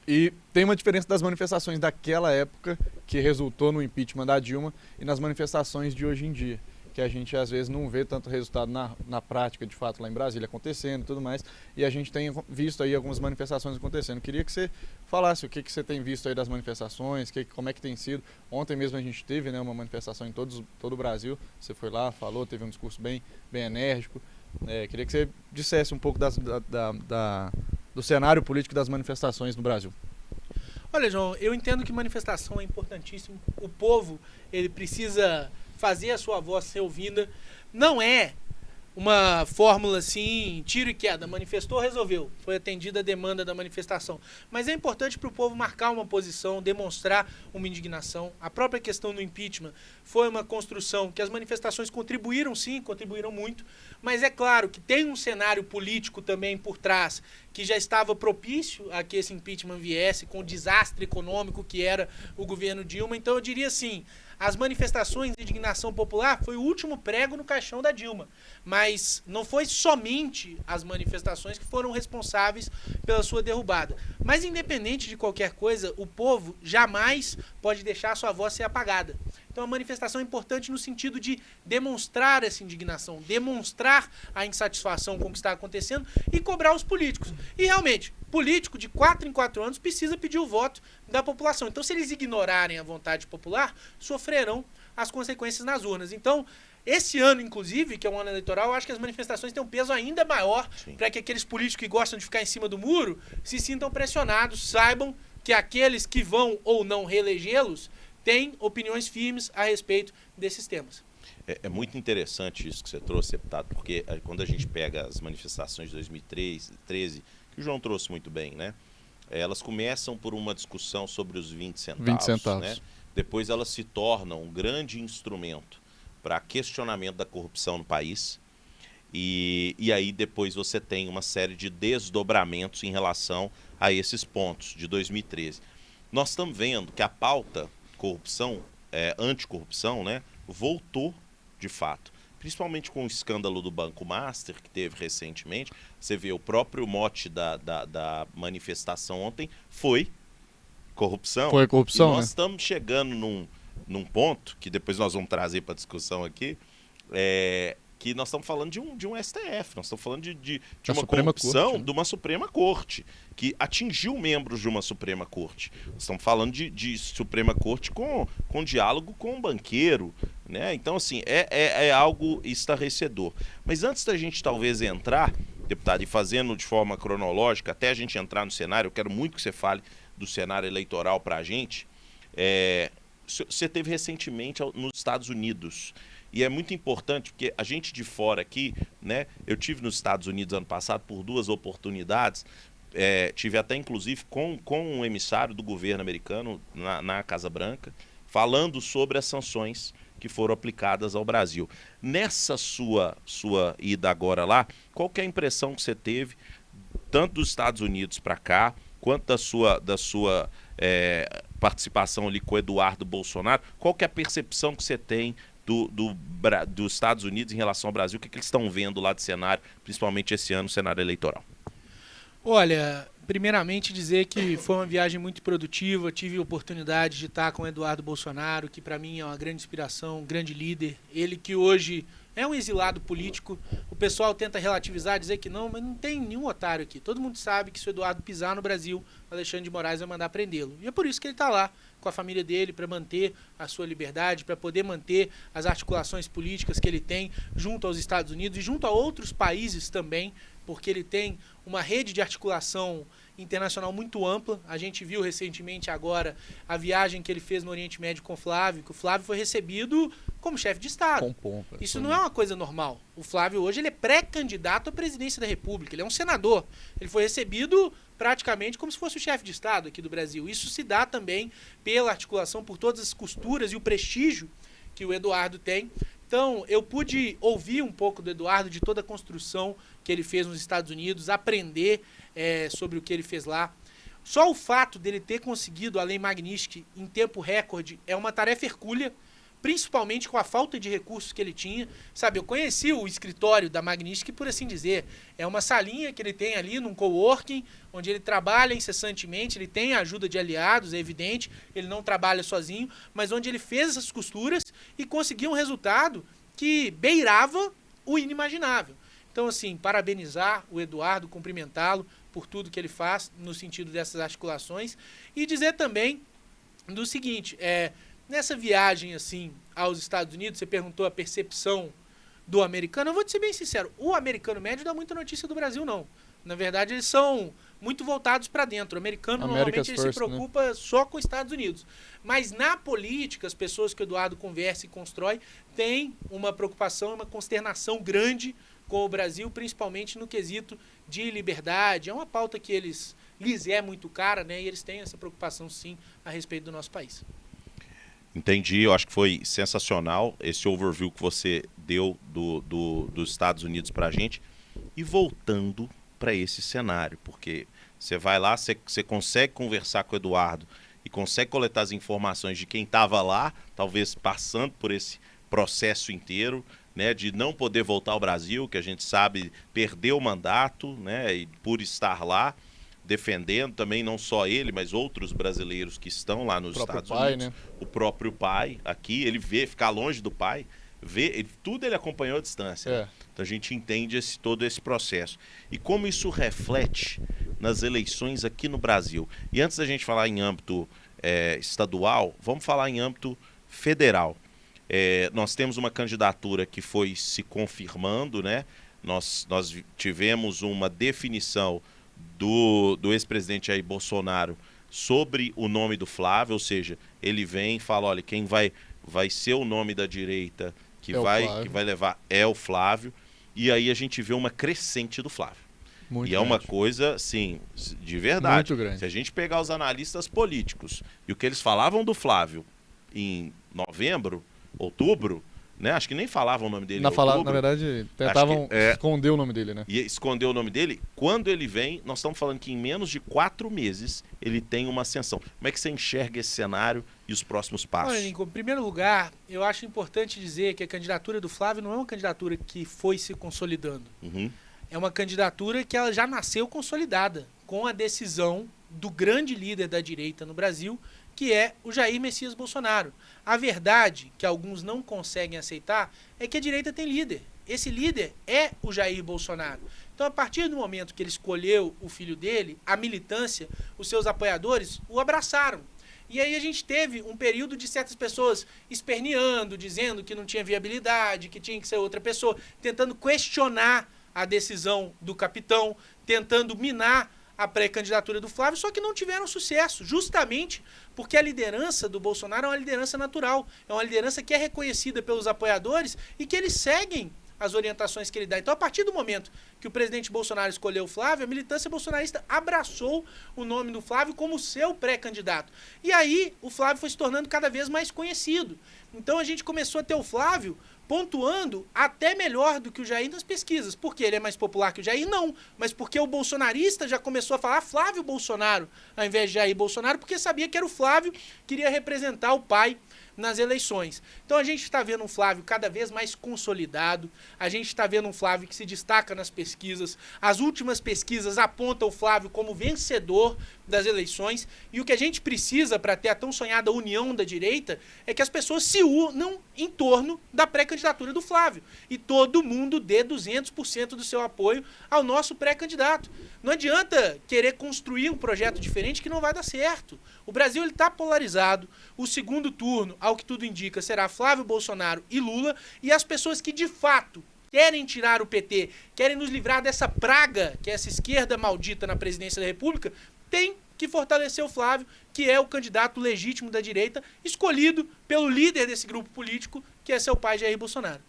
E tem uma diferença das manifestações daquela época, que resultou no impeachment da Dilma, e nas manifestações de hoje em dia, que a gente às vezes não vê tanto resultado na prática, de fato, lá em Brasília acontecendo e tudo mais, e a gente tem visto aí algumas manifestações acontecendo. Queria que você falasse o que você tem visto aí das manifestações, como é que tem sido. Ontem mesmo a gente teve, né, uma manifestação em todo o Brasil, você foi lá, falou, teve um discurso bem enérgico. Queria que você dissesse um pouco do cenário político das manifestações no Brasil. Olha, João, eu entendo que manifestação é importantíssimo. O povo, ele precisa fazer a sua voz ser ouvida. Não é uma fórmula assim, tiro e queda. Manifestou, resolveu. Foi atendida a demanda da manifestação. Mas é importante para o povo marcar uma posição, demonstrar uma indignação. A própria questão do impeachment foi uma construção que as manifestações contribuíram, sim, contribuíram muito. Mas é claro que tem um cenário político também por trás que já estava propício a que esse impeachment viesse, com o desastre econômico que era o governo Dilma. Então eu diria assim, as manifestações de indignação popular foi o último prego no caixão da Dilma. Mas não foi somente as manifestações que foram responsáveis pela sua derrubada. Mas independente de qualquer coisa, o povo jamais pode deixar a sua voz ser apagada. Então a manifestação é importante no sentido de demonstrar essa indignação, demonstrar a insatisfação com o que está acontecendo e cobrar os políticos. E realmente, político de 4 em 4 anos precisa pedir o voto da população. Então se eles ignorarem a vontade popular, sofrerão as consequências nas urnas. Então, esse ano, inclusive, que é um ano eleitoral, eu acho que as manifestações têm um peso ainda maior para que aqueles políticos que gostam de ficar em cima do muro se sintam pressionados, saibam que aqueles que vão ou não reelegê-los têm opiniões firmes a respeito desses temas. É muito interessante isso que você trouxe, deputado, porque quando a gente pega as manifestações de 2013, que o João trouxe muito bem, né? Elas começam por uma discussão sobre os 20 centavos. 20 centavos. Né? Depois elas se tornam um grande instrumento para questionamento da corrupção no país. E aí depois você tem uma série de desdobramentos em relação a esses pontos de 2013. Nós estamos vendo que a pauta corrupção, anticorrupção, né, voltou de fato. Principalmente com o escândalo do Banco Master, que teve recentemente. Você vê o próprio mote da manifestação ontem foi corrupção. Foi corrupção, e nós né? estamos chegando num ponto, que depois nós vamos trazer para discussão aqui, que nós estamos falando de um STF, nós estamos falando de uma corrupção de uma Suprema Corte, que atingiu membros de uma Suprema Corte. Nós estamos falando de Suprema Corte com diálogo com um banqueiro, né? Então, assim, é algo estarrecedor. Mas antes da gente talvez entrar, deputado, e fazendo de forma cronológica, até a gente entrar no cenário, eu quero muito que você fale do cenário eleitoral para a gente. Você teve recentemente nos Estados Unidos. E é muito importante, porque a gente de fora aqui, né? Eu tive nos Estados Unidos ano passado por 2 oportunidades, tive até inclusive com um emissário do governo americano na Casa Branca, falando sobre as sanções que foram aplicadas ao Brasil. Nessa sua ida agora lá, qual que é a impressão que você teve, tanto dos Estados Unidos para cá, quanto da sua participação ali com o Eduardo Bolsonaro? Qual que é a percepção que você tem dos Estados Unidos em relação ao Brasil? O que eles estão vendo lá de cenário, principalmente esse ano, cenário eleitoral? Olha, primeiramente dizer que foi uma viagem muito produtiva, tive a oportunidade de estar com o Eduardo Bolsonaro, que para mim é uma grande inspiração, um grande líder, ele que hoje é um exilado político. O pessoal tenta relativizar, dizer que não, mas não tem nenhum otário aqui. Todo mundo sabe que se o Eduardo pisar no Brasil, o Alexandre de Moraes vai mandar prendê-lo. E é por isso que ele está lá com a família dele, para manter a sua liberdade, para poder manter as articulações políticas que ele tem junto aos Estados Unidos e junto a outros países também, porque ele tem uma rede de articulação internacional muito ampla. A gente viu recentemente agora a viagem que ele fez no Oriente Médio com o Flávio, que o Flávio foi recebido como chefe de Estado. Com pompa. Isso não é uma coisa normal. O Flávio hoje ele é pré-candidato à presidência da República, ele é um senador. Ele foi recebido praticamente como se fosse o chefe de Estado aqui do Brasil. Isso se dá também pela articulação, por todas as costuras e o prestígio que o Eduardo tem. Então, eu pude ouvir um pouco do Eduardo, de toda a construção que ele fez nos Estados Unidos, aprender sobre o que ele fez lá. Só o fato dele ter conseguido a Lei Magnitsky em tempo recorde é uma tarefa hercúlea, principalmente com a falta de recursos que ele tinha. Sabe, eu conheci o escritório da Magnitsky, por assim dizer. É uma salinha que ele tem ali num coworking, onde ele trabalha incessantemente, ele tem a ajuda de aliados, é evidente, ele não trabalha sozinho, mas onde ele fez essas costuras e conseguiu um resultado que beirava o inimaginável. Então, assim, parabenizar o Eduardo, cumprimentá-lo por tudo que ele faz no sentido dessas articulações e dizer também do seguinte, nessa viagem assim aos Estados Unidos, você perguntou a percepção do americano, eu vou te ser bem sincero, o americano médio dá muita notícia do Brasil, não. Na verdade, eles são muito voltados para dentro. O americano, normalmente, ele se preocupa só com os Estados Unidos. Mas na política, as pessoas que o Eduardo conversa e constrói têm uma preocupação, uma consternação grande com o Brasil, principalmente no quesito de liberdade. É uma pauta que lhes é muito cara, né? E eles têm essa preocupação, sim, a respeito do nosso país. Entendi, eu acho que foi sensacional esse overview que você deu dos Estados Unidos para a gente. E voltando para esse cenário, porque você vai lá, você consegue conversar com o Eduardo e consegue coletar as informações de quem estava lá, talvez passando por esse processo inteiro, né, de não poder voltar ao Brasil, que a gente sabe perdeu o mandato, né, e por estar lá, defendendo também não só ele, mas outros brasileiros que estão lá nos Estados Unidos. Né? O próprio pai aqui, ele vê, ficar longe do pai, tudo ele acompanhou à distância. Né? Então a gente entende todo esse processo. E como isso reflete nas eleições aqui no Brasil. E antes da gente falar em âmbito estadual, vamos falar em âmbito federal. Nós temos uma candidatura que foi se confirmando, né? Nós tivemos uma definição do ex-presidente Jair Bolsonaro sobre o nome do Flávio, ou seja, ele vem e fala, olha, quem vai ser o nome da direita que vai levar é o Flávio, e aí a gente vê uma crescente do Flávio. Muito grande. Uma coisa, sim, de verdade. Muito grande. Se a gente pegar os analistas políticos e o que eles falavam do Flávio em novembro, outubro, né? Acho que nem falavam o nome dele. Na verdade, tentavam esconder o nome dele, né? E esconder o nome dele. Quando ele vem, nós estamos falando que em menos de 4 meses ele tem uma ascensão. Como é que você enxerga esse cenário e os próximos passos? Olha, Lincoln, em primeiro lugar, eu acho importante dizer que a candidatura do Flávio não é uma candidatura que foi se consolidando. Uhum. É uma candidatura que ela já nasceu consolidada, com a decisão do grande líder da direita no Brasil, que é o Jair Messias Bolsonaro. A verdade, que alguns não conseguem aceitar, é que a direita tem líder. Esse líder é o Jair Bolsonaro. Então, a partir do momento que ele escolheu o filho dele, a militância, os seus apoiadores o abraçaram. E aí a gente teve um período de certas pessoas esperneando, dizendo que não tinha viabilidade, que tinha que ser outra pessoa, tentando questionar a decisão do capitão, tentando minar a pré-candidatura do Flávio, só que não tiveram sucesso, justamente porque a liderança do Bolsonaro é uma liderança natural, é uma liderança que é reconhecida pelos apoiadores e que eles seguem as orientações que ele dá. Então, a partir do momento que o presidente Bolsonaro escolheu o Flávio, a militância bolsonarista abraçou o nome do Flávio como seu pré-candidato. E aí, o Flávio foi se tornando cada vez mais conhecido. Então, a gente começou a ter o Flávio pontuando até melhor do que o Jair nas pesquisas. Por que ele é mais popular que o Jair? Não, mas porque o bolsonarista já começou a falar Flávio Bolsonaro, ao invés de Jair Bolsonaro, porque sabia que era o Flávio que iria representar o pai nas eleições. Então a gente está vendo um Flávio cada vez mais consolidado, a gente está vendo um Flávio que se destaca nas pesquisas, as últimas pesquisas apontam o Flávio como vencedor das eleições, e o que a gente precisa para ter a tão sonhada união da direita é que as pessoas se unam em torno da pré-candidatura do Flávio, e todo mundo dê 200% do seu apoio ao nosso pré-candidato. Não adianta querer construir um projeto diferente que não vai dar certo. O Brasil está polarizado, o segundo turno, ao que tudo indica, será Flávio Bolsonaro e Lula, e as pessoas que de fato querem tirar o PT, querem nos livrar dessa praga, que é essa esquerda maldita na presidência da República, tem que fortalecer o Flávio, que é o candidato legítimo da direita, escolhido pelo líder desse grupo político, que é seu pai, Jair Bolsonaro.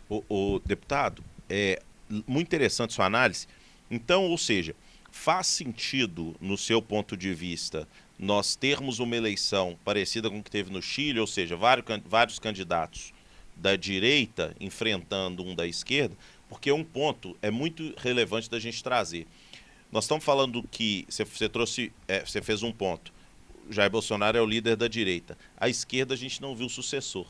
O deputado, é muito interessante sua análise. Então, ou seja, faz sentido, no seu ponto de vista, nós termos uma eleição parecida com o que teve no Chile, ou seja, vários candidatos da direita enfrentando um da esquerda, porque um ponto é muito relevante da gente trazer. Nós estamos falando que você fez um ponto. Jair Bolsonaro é o líder da direita. A esquerda a gente não viu sucessor.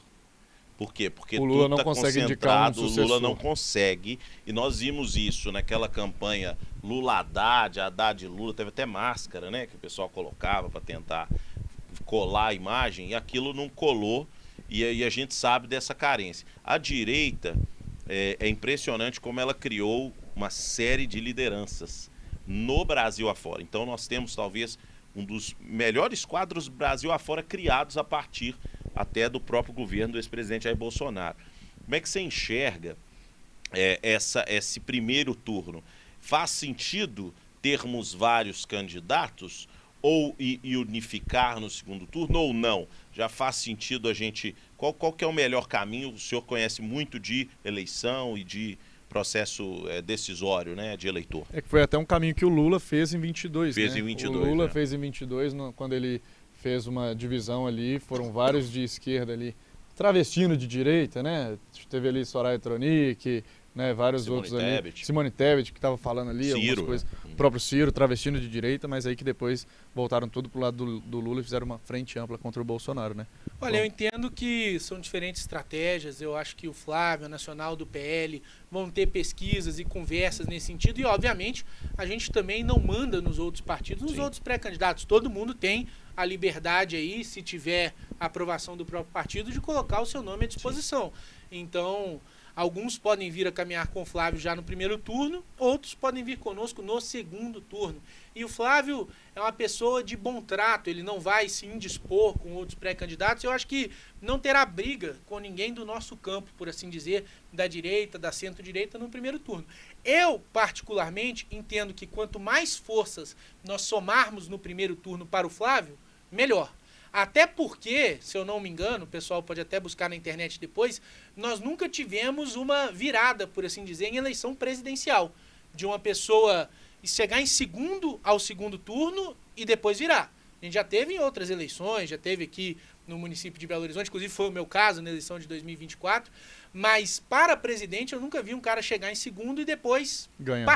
Por quê? Porque o Lula tudo não consegue indicar um sucessor. O Lula não consegue, e nós vimos isso naquela campanha Lula-Haddad, Haddad-Lula, teve até máscara, né, que o pessoal colocava para tentar colar a imagem, e aquilo não colou, e aí a gente sabe dessa carência. A direita, é impressionante como ela criou uma série de lideranças no Brasil afora. Então nós temos talvez um dos melhores quadros Brasil afora criados a partir até do próprio governo do ex-presidente Jair Bolsonaro. Como é que você enxerga esse primeiro turno, faz sentido termos vários candidatos e unificar no segundo turno ou não? Já faz sentido a gente... Qual que é o melhor caminho? O senhor conhece muito de eleição e de processo decisório, né, de eleitor. É que foi até um caminho que o Lula fez em 22, Fez né? em 22, o Lula fez em 22, quando ele fez uma divisão ali, foram vários de esquerda ali, travestindo de direita, né? Teve ali Soraya Tronic, né? Vários Simone outros Tebet. ali. Simone Tebet, que estava falando ali, Ciro, algumas coisas. O próprio Ciro, travestindo de direita, mas aí que depois voltaram tudo pro lado do Lula e fizeram uma frente ampla contra o Bolsonaro, né? Olha, eu entendo que são diferentes estratégias. Eu acho que o Flávio, a Nacional do PL, vão ter pesquisas e conversas nesse sentido. E, obviamente, a gente também não manda nos outros partidos, nos outros pré-candidatos. Todo mundo tem a liberdade aí, se tiver a aprovação do próprio partido, de colocar o seu nome à disposição. Então, alguns podem vir a caminhar com o Flávio já no primeiro turno, outros podem vir conosco no segundo turno. E o Flávio é uma pessoa de bom trato, ele não vai se indispor com outros pré-candidatos. Eu acho que não terá briga com ninguém do nosso campo, por assim dizer, da direita, da centro-direita, no primeiro turno. Eu, particularmente, entendo que quanto mais forças nós somarmos no primeiro turno para o Flávio, melhor. Até porque, se eu não me engano, o pessoal pode até buscar na internet depois, nós nunca tivemos uma virada, por assim dizer, em eleição presidencial. De uma pessoa chegar em segundo ao segundo turno e depois virar. A gente já teve em outras eleições, já teve aqui no município de Belo Horizonte, inclusive foi o meu caso na eleição de 2024, mas para presidente eu nunca vi um cara chegar em segundo e depois ganhar.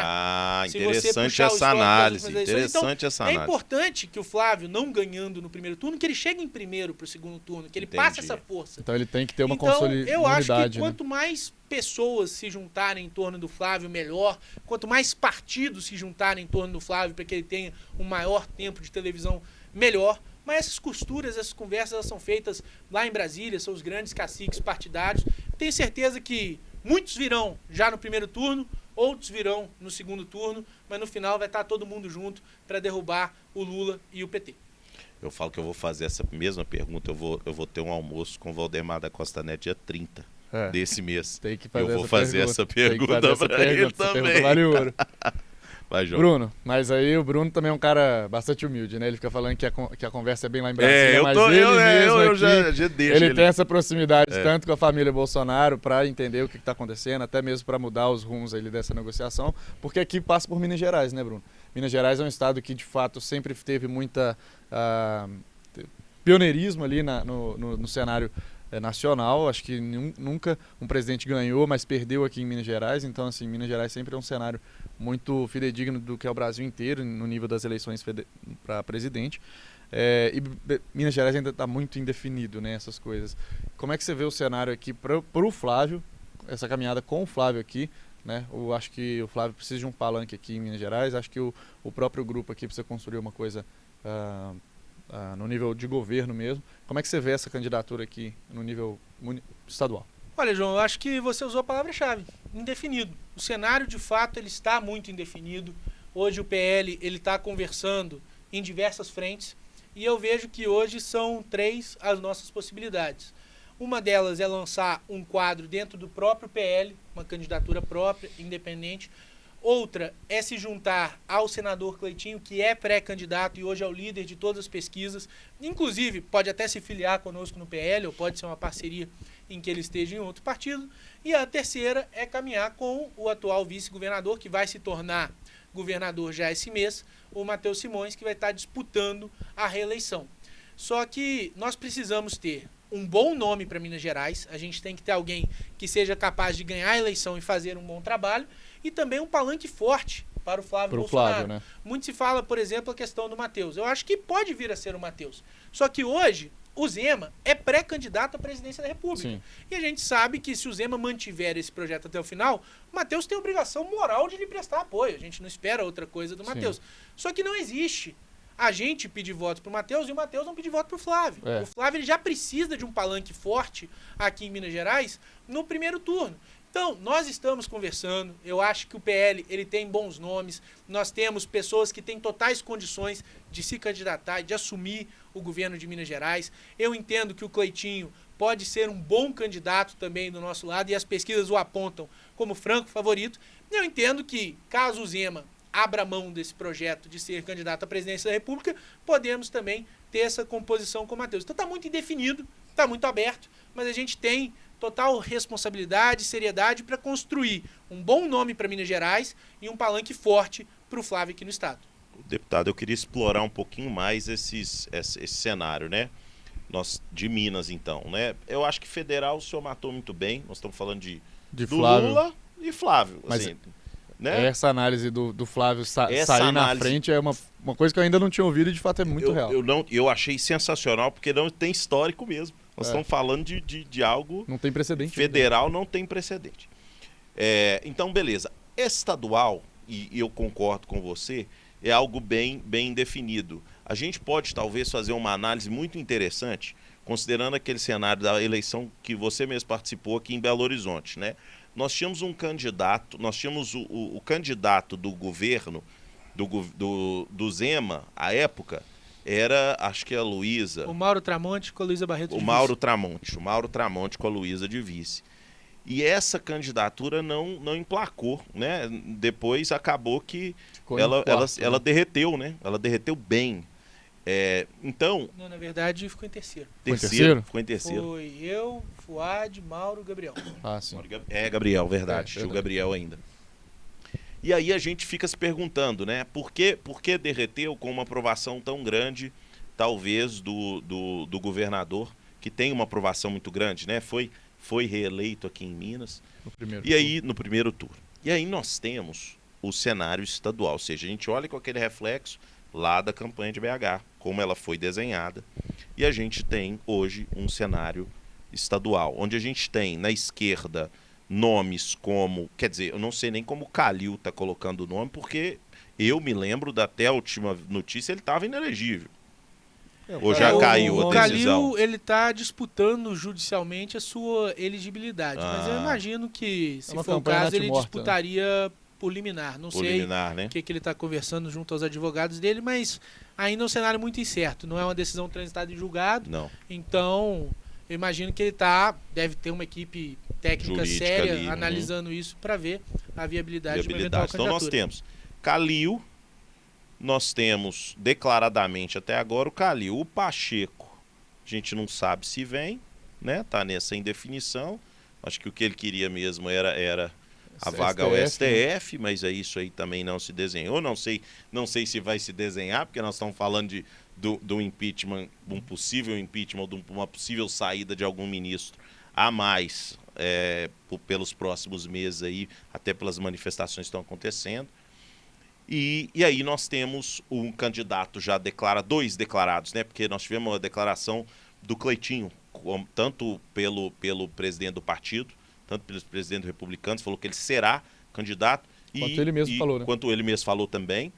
Ah, interessante essa análise. Interessante essa análise. É importante que o Flávio, não ganhando no primeiro turno, que ele chegue em primeiro para o segundo turno, que ele passe essa força. Então ele tem que ter uma consolidação. Eu acho que quanto mais pessoas se juntarem em torno do Flávio, melhor. Quanto mais partidos se juntarem em torno do Flávio para que ele tenha um maior tempo de televisão, melhor. Mas essas costuras, essas conversas, elas são feitas lá em Brasília, são os grandes caciques partidários. Tenho certeza que muitos virão já no primeiro turno, outros virão no segundo turno, mas no final vai estar todo mundo junto para derrubar o Lula e o PT. Eu falo que eu vou fazer essa mesma pergunta, eu vou ter um almoço com o Valdemar da Costa Neto dia 30 desse mês. Tem que fazer eu vou fazer essa pergunta para ele também. Vale ouro. Vai, João. Bruno, mas aí o Bruno também é um cara bastante humilde, né? Ele fica falando que a conversa é bem lá em Brasília, mas eu já deixo ele tem essa proximidade tanto com a família Bolsonaro para entender o que está acontecendo, até mesmo para mudar os rumos ali dessa negociação, porque aqui passa por Minas Gerais, né, Bruno? Minas Gerais é um estado que, de fato, sempre teve muita pioneirismo ali no cenário nacional. Acho que nunca um presidente ganhou, mas perdeu aqui em Minas Gerais. Então, assim, Minas Gerais sempre é um cenário muito fidedigno do que é o Brasil inteiro no nível das eleições para presidente. E Minas Gerais ainda está muito indefinido, né, essas coisas. Como é que você vê o cenário aqui para o Flávio, essa caminhada com o Flávio aqui, né? Eu acho que o Flávio precisa de um palanque aqui em Minas Gerais. Acho que o próprio grupo aqui precisa construir uma coisa no nível de governo mesmo. Como é que você vê essa candidatura aqui no nível estadual? Olha, João, eu acho que você usou a palavra-chave, indefinido. O cenário, de fato, ele está muito indefinido. Hoje o PL está conversando em diversas frentes e eu vejo que hoje são 3 as nossas possibilidades. Uma delas é lançar um quadro dentro do próprio PL, uma candidatura própria, independente. Outra é se juntar ao senador Cleitinho, que é pré-candidato e hoje é o líder de todas as pesquisas. Inclusive, pode até se filiar conosco no PL, ou pode ser uma parceria em que ele esteja em outro partido. E a terceira é caminhar com o atual vice-governador, que vai se tornar governador já esse mês, o Matheus Simões, que vai estar disputando a reeleição. Só que nós precisamos ter um bom nome para Minas Gerais, a gente tem que ter alguém que seja capaz de ganhar a eleição e fazer um bom trabalho, e também um palanque forte para o Flávio Bolsonaro. Flávio, né? Muito se fala, por exemplo, a questão do Matheus. Eu acho que pode vir a ser o Matheus. Só que hoje, o Zema é pré-candidato à presidência da República. Sim. E a gente sabe que se o Zema mantiver esse projeto até o final, o Matheus tem a obrigação moral de lhe prestar apoio. A gente não espera outra coisa do Matheus. Só que não existe a gente pedir votos para o Matheus e o Matheus não pedir voto para o Flávio. O Flávio ele já precisa de um palanque forte aqui em Minas Gerais no primeiro turno. Então, nós estamos conversando, eu acho que o PL ele tem bons nomes, nós temos pessoas que têm totais condições de se candidatar e de assumir o governo de Minas Gerais. Eu entendo que o Cleitinho pode ser um bom candidato também do nosso lado e as pesquisas o apontam como franco favorito. Eu entendo que, caso o Zema abra mão desse projeto de ser candidato à presidência da República, podemos também ter essa composição com o Matheus. Então está muito indefinido, está muito aberto, mas a gente tem total responsabilidade e seriedade para construir um bom nome para Minas Gerais e um palanque forte para o Flávio aqui no estado. Deputado, eu queria explorar um pouquinho mais esse cenário, né? De Minas, então, né? Eu acho que federal o senhor matou muito bem. Nós estamos falando de Flávio. Lula e Flávio. Mas assim, né? Essa análise do Flávio sair na frente é uma coisa que eu ainda não tinha ouvido e de fato é muito real. Eu achei sensacional porque não tem histórico mesmo. Nós estamos falando de algo... Não tem precedente. Federal não tem precedente. Então, beleza. Estadual, e eu concordo com você, é algo bem definido. A gente pode talvez fazer uma análise muito interessante, considerando aquele cenário da eleição que você mesmo participou aqui em Belo Horizonte, né? Nós tínhamos um candidato, nós tínhamos o candidato do governo, do Zema, à época, era, acho que a Luísa... O Mauro Tramonte com a Luísa Barreto de Vice. O Mauro Tramonte com a Luísa de Vice. E essa candidatura não emplacou, né? Depois acabou que ela derreteu, né? Ela derreteu bem. Então... Não, na verdade, ficou em terceiro. Ficou em terceiro. Foi eu, Fuad, Mauro, Gabriel. Ah, sim. Gabriel, verdade. Tinha o Gabriel ainda. E aí a gente fica se perguntando, né? Por que derreteu com uma aprovação tão grande, talvez, do governador, que tem uma aprovação muito grande, né? Foi reeleito aqui em Minas. No primeiro turno. E aí nós temos o cenário estadual, ou seja, a gente olha com aquele reflexo lá da campanha de BH, como ela foi desenhada, e a gente tem hoje um cenário estadual, onde a gente tem na esquerda nomes como, quer dizer, eu não sei nem como o Calil está colocando o nome, porque eu me lembro até a última notícia, ele estava inelegível. Ou já caiu a decisão? O Calil, ele está disputando judicialmente a sua elegibilidade, mas eu imagino que, se for o caso, ele disputaria por liminar. Não sei o que ele está conversando junto aos advogados dele, mas ainda é um cenário muito incerto. Não é uma decisão transitada em julgado. Não. Então, eu imagino que ele deve ter uma equipe técnica jurídica séria ali, analisando isso para ver a viabilidade de uma eventual candidatura. Então nós temos Calil, nós temos declaradamente até agora o Calil. O Pacheco, a gente não sabe se vem, né? Tá nessa indefinição. Acho que o que ele queria mesmo era a vaga ao STF, mas isso aí também não se desenhou. Não sei se vai se desenhar, porque nós estamos falando do impeachment, de um possível impeachment, de uma possível saída de algum ministro a mais pelos próximos meses aí, até pelas manifestações que estão acontecendo. E aí nós temos um candidato já dois declarados, né? Porque nós tivemos uma declaração do Cleitinho, tanto pelo presidente do partido, tanto pelo presidente republicano, falou que ele será candidato. Quanto ele mesmo falou, né? Quanto ele mesmo falou também.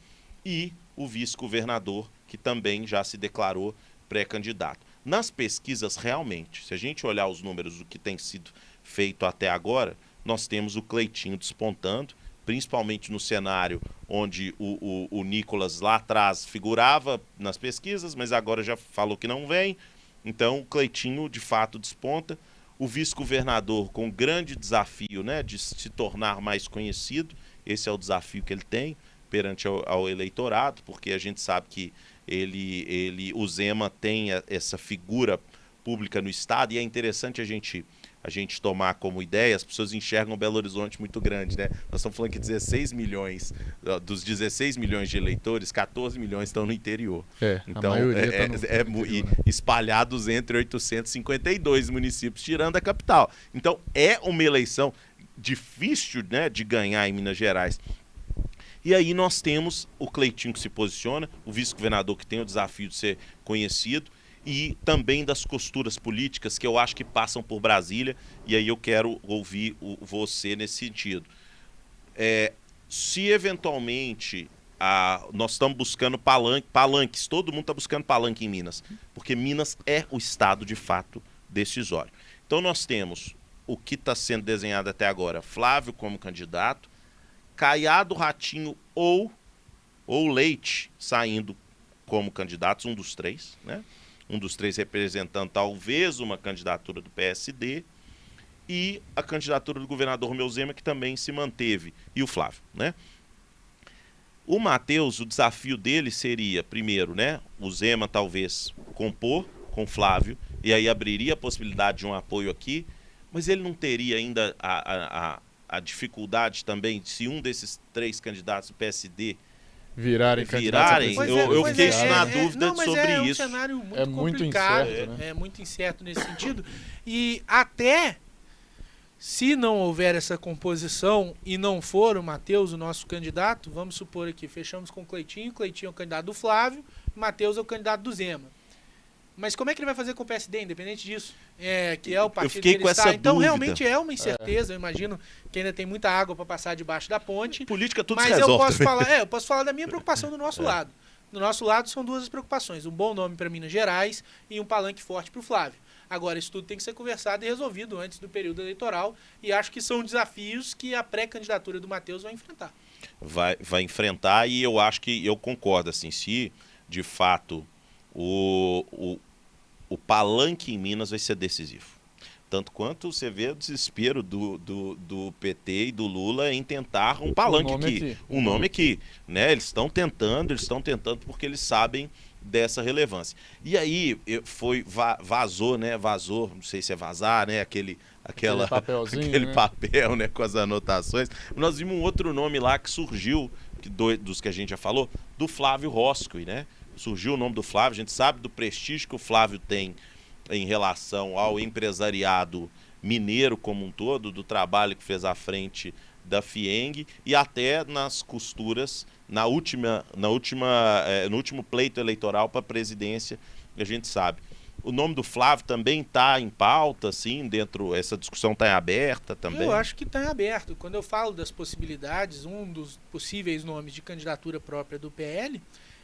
E o vice-governador, que também já se declarou pré-candidato. Nas pesquisas, realmente, se a gente olhar os números do que tem sido feito até agora, nós temos o Cleitinho despontando, principalmente no cenário onde o Nicolas lá atrás figurava nas pesquisas, mas agora já falou que não vem. Então, o Cleitinho, de fato, desponta. O vice-governador com grande desafio, né, de se tornar mais conhecido. Esse é o desafio que ele tem perante ao eleitorado, porque a gente sabe que o Zema tem essa figura pública no estado, e é interessante a gente tomar como ideia. As pessoas enxergam Belo Horizonte muito grande, né? Nós estamos falando que 16 milhões, dos 16 milhões de eleitores, 14 milhões estão no interior. Então, espalhados entre 852 municípios, tirando a capital. Então, é uma eleição difícil, né, de ganhar em Minas Gerais. E aí nós temos o Cleitinho que se posiciona, o vice-governador que tem o desafio de ser conhecido, e também das costuras políticas que eu acho que passam por Brasília, e aí eu quero ouvir você nesse sentido. Se eventualmente nós estamos buscando palanques, todo mundo está buscando palanque em Minas, porque Minas é o estado de fato decisório. Então nós temos o que está sendo desenhado até agora? Flávio como candidato, Caiado, Ratinho ou Leite saindo como candidatos, um dos três, né? Um dos três representando talvez uma candidatura do PSD e a candidatura do governador Romeu Zema, que também se manteve, e o Flávio, né? O Matheus, o desafio dele seria, primeiro, né, o Zema talvez compor com o Flávio, e aí abriria a possibilidade de um apoio aqui, mas ele não teria ainda a dificuldade também, se um desses três candidatos do PSD virarem, eu fiquei na dúvida sobre isso. É um cenário muito complicado, incerto, né? É muito incerto nesse sentido, e até se não houver essa composição e não for o Matheus o nosso candidato, vamos supor aqui, fechamos com o Cleitinho é o candidato do Flávio, Matheus é o candidato do Zema. Mas como é que ele vai fazer com o PSD, independente disso? Que é o partido que ele está. Então, realmente é uma incerteza. Eu imagino que ainda tem muita água para passar debaixo da ponte. Política tudo mas se resolve. Eu posso falar da minha preocupação do nosso lado. Do nosso lado são duas preocupações. Um bom nome para Minas Gerais e um palanque forte para o Flávio. Agora, isso tudo tem que ser conversado e resolvido antes do período eleitoral. E acho que são desafios que a pré-candidatura do Matheus vai enfrentar. Vai enfrentar, e eu acho que eu concordo. Assim, se de fato o palanque em Minas vai ser decisivo. Tanto quanto você vê o desespero do PT e do Lula em tentar um palanque aqui. Um nome aqui. Né? Eles estão tentando porque eles sabem dessa relevância. E aí vazou, não sei se é vazar, né? Aquele papelzinho, papel, né? Com as anotações. Nós vimos um outro nome lá que surgiu, dos que a gente já falou, do Flávio Roscoe, né? Surgiu o nome do Flávio, a gente sabe do prestígio que o Flávio tem em relação ao empresariado mineiro como um todo, do trabalho que fez à frente da FIENG e até nas costuras no último pleito eleitoral para a presidência, a gente sabe. O nome do Flávio também está em pauta, assim, essa discussão está em aberta também? Eu acho que está em aberto. Quando eu falo das possibilidades, um dos possíveis nomes de candidatura própria do PL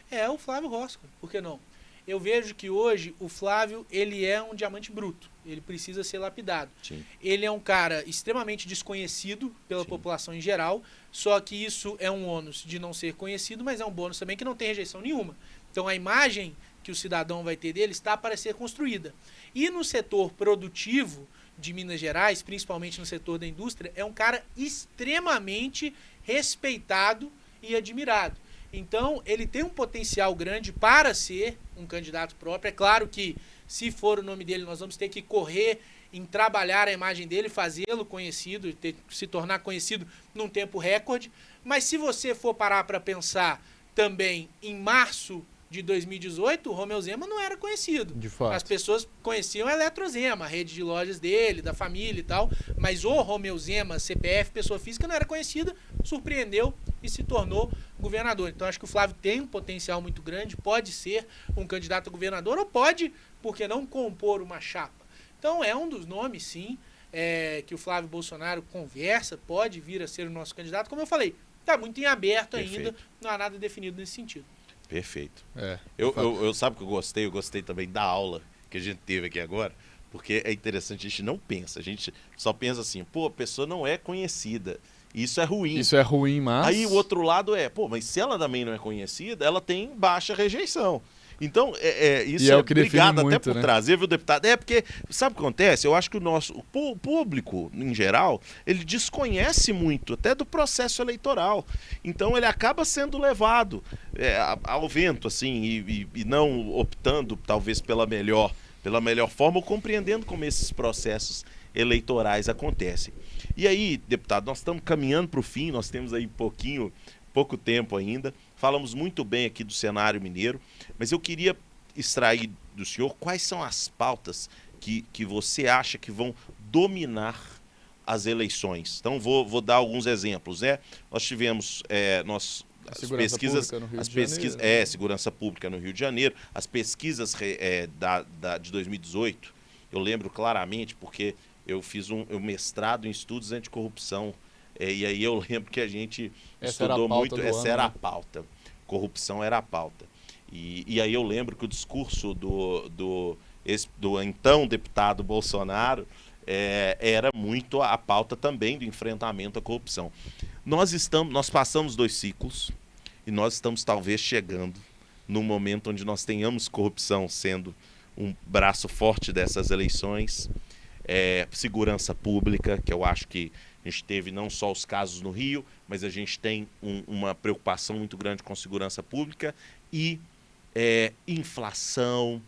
é o Flávio Roscoe, por que não? Eu vejo que hoje o Flávio, ele é um diamante bruto, ele precisa ser lapidado. Sim. Ele é um cara extremamente desconhecido pela população em geral, só que isso é um ônus de não ser conhecido, mas é um bônus também que não tem rejeição nenhuma. Então a imagem que o cidadão vai ter dele está para ser construída. E no setor produtivo de Minas Gerais, principalmente no setor da indústria, é um cara extremamente respeitado e admirado. Então, ele tem um potencial grande para ser um candidato próprio. É claro que, se for o nome dele, nós vamos ter que correr em trabalhar a imagem dele, fazê-lo conhecido, se tornar conhecido num tempo recorde. Mas se você for parar para pensar também em março de 2018, o Romeu Zema não era conhecido. De fato. As pessoas conheciam a Eletrozema, a rede de lojas dele, da família e tal, mas o Romeu Zema, CPF, pessoa física, não era conhecida, surpreendeu e se tornou governador. Então acho que o Flávio tem um potencial muito grande, pode ser um candidato a governador ou pode, por que não, compor uma chapa. Então é um dos nomes, sim, que o Flávio Bolsonaro conversa, pode vir a ser o nosso candidato. Como eu falei, está muito em aberto ainda, não há nada definido nesse sentido. Perfeito. Eu sabe o que eu gostei também da aula que a gente teve aqui agora, porque é interessante, a gente não pensa, a gente só pensa assim, a pessoa não é conhecida, isso é ruim. Isso é ruim, mas... Aí o outro lado mas se ela também não é conhecida, ela tem baixa rejeição. Então, isso o que obrigado define muito, até por né? trazer, viu, deputado? Porque, sabe o que acontece? Eu acho que o público, em geral, ele desconhece muito, até do processo eleitoral. Então, ele acaba sendo levado ao vento, assim, e não optando, talvez, pela melhor forma, ou compreendendo como esses processos eleitorais acontecem. E aí, deputado, nós estamos caminhando para o fim, nós temos aí pouco tempo ainda. Falamos muito bem aqui do cenário mineiro, mas eu queria extrair do senhor quais são as pautas que você acha que vão dominar as eleições. Então, vou dar alguns exemplos, né? Nós tivemos segurança pública no Rio de Janeiro, as pesquisas de 2018, eu lembro claramente, porque eu fiz um mestrado em estudos anticorrupção. E aí eu lembro que a gente estudou muito, essa era a pauta. Corrupção era a pauta. E aí eu lembro que o discurso do então deputado Bolsonaro era muito a pauta também do enfrentamento à corrupção. Nós passamos 2 ciclos e nós estamos talvez chegando num momento onde nós tenhamos corrupção sendo um braço forte dessas eleições, segurança pública, que eu acho que a gente teve não só os casos no Rio, mas a gente tem uma preocupação muito grande com segurança pública e inflação,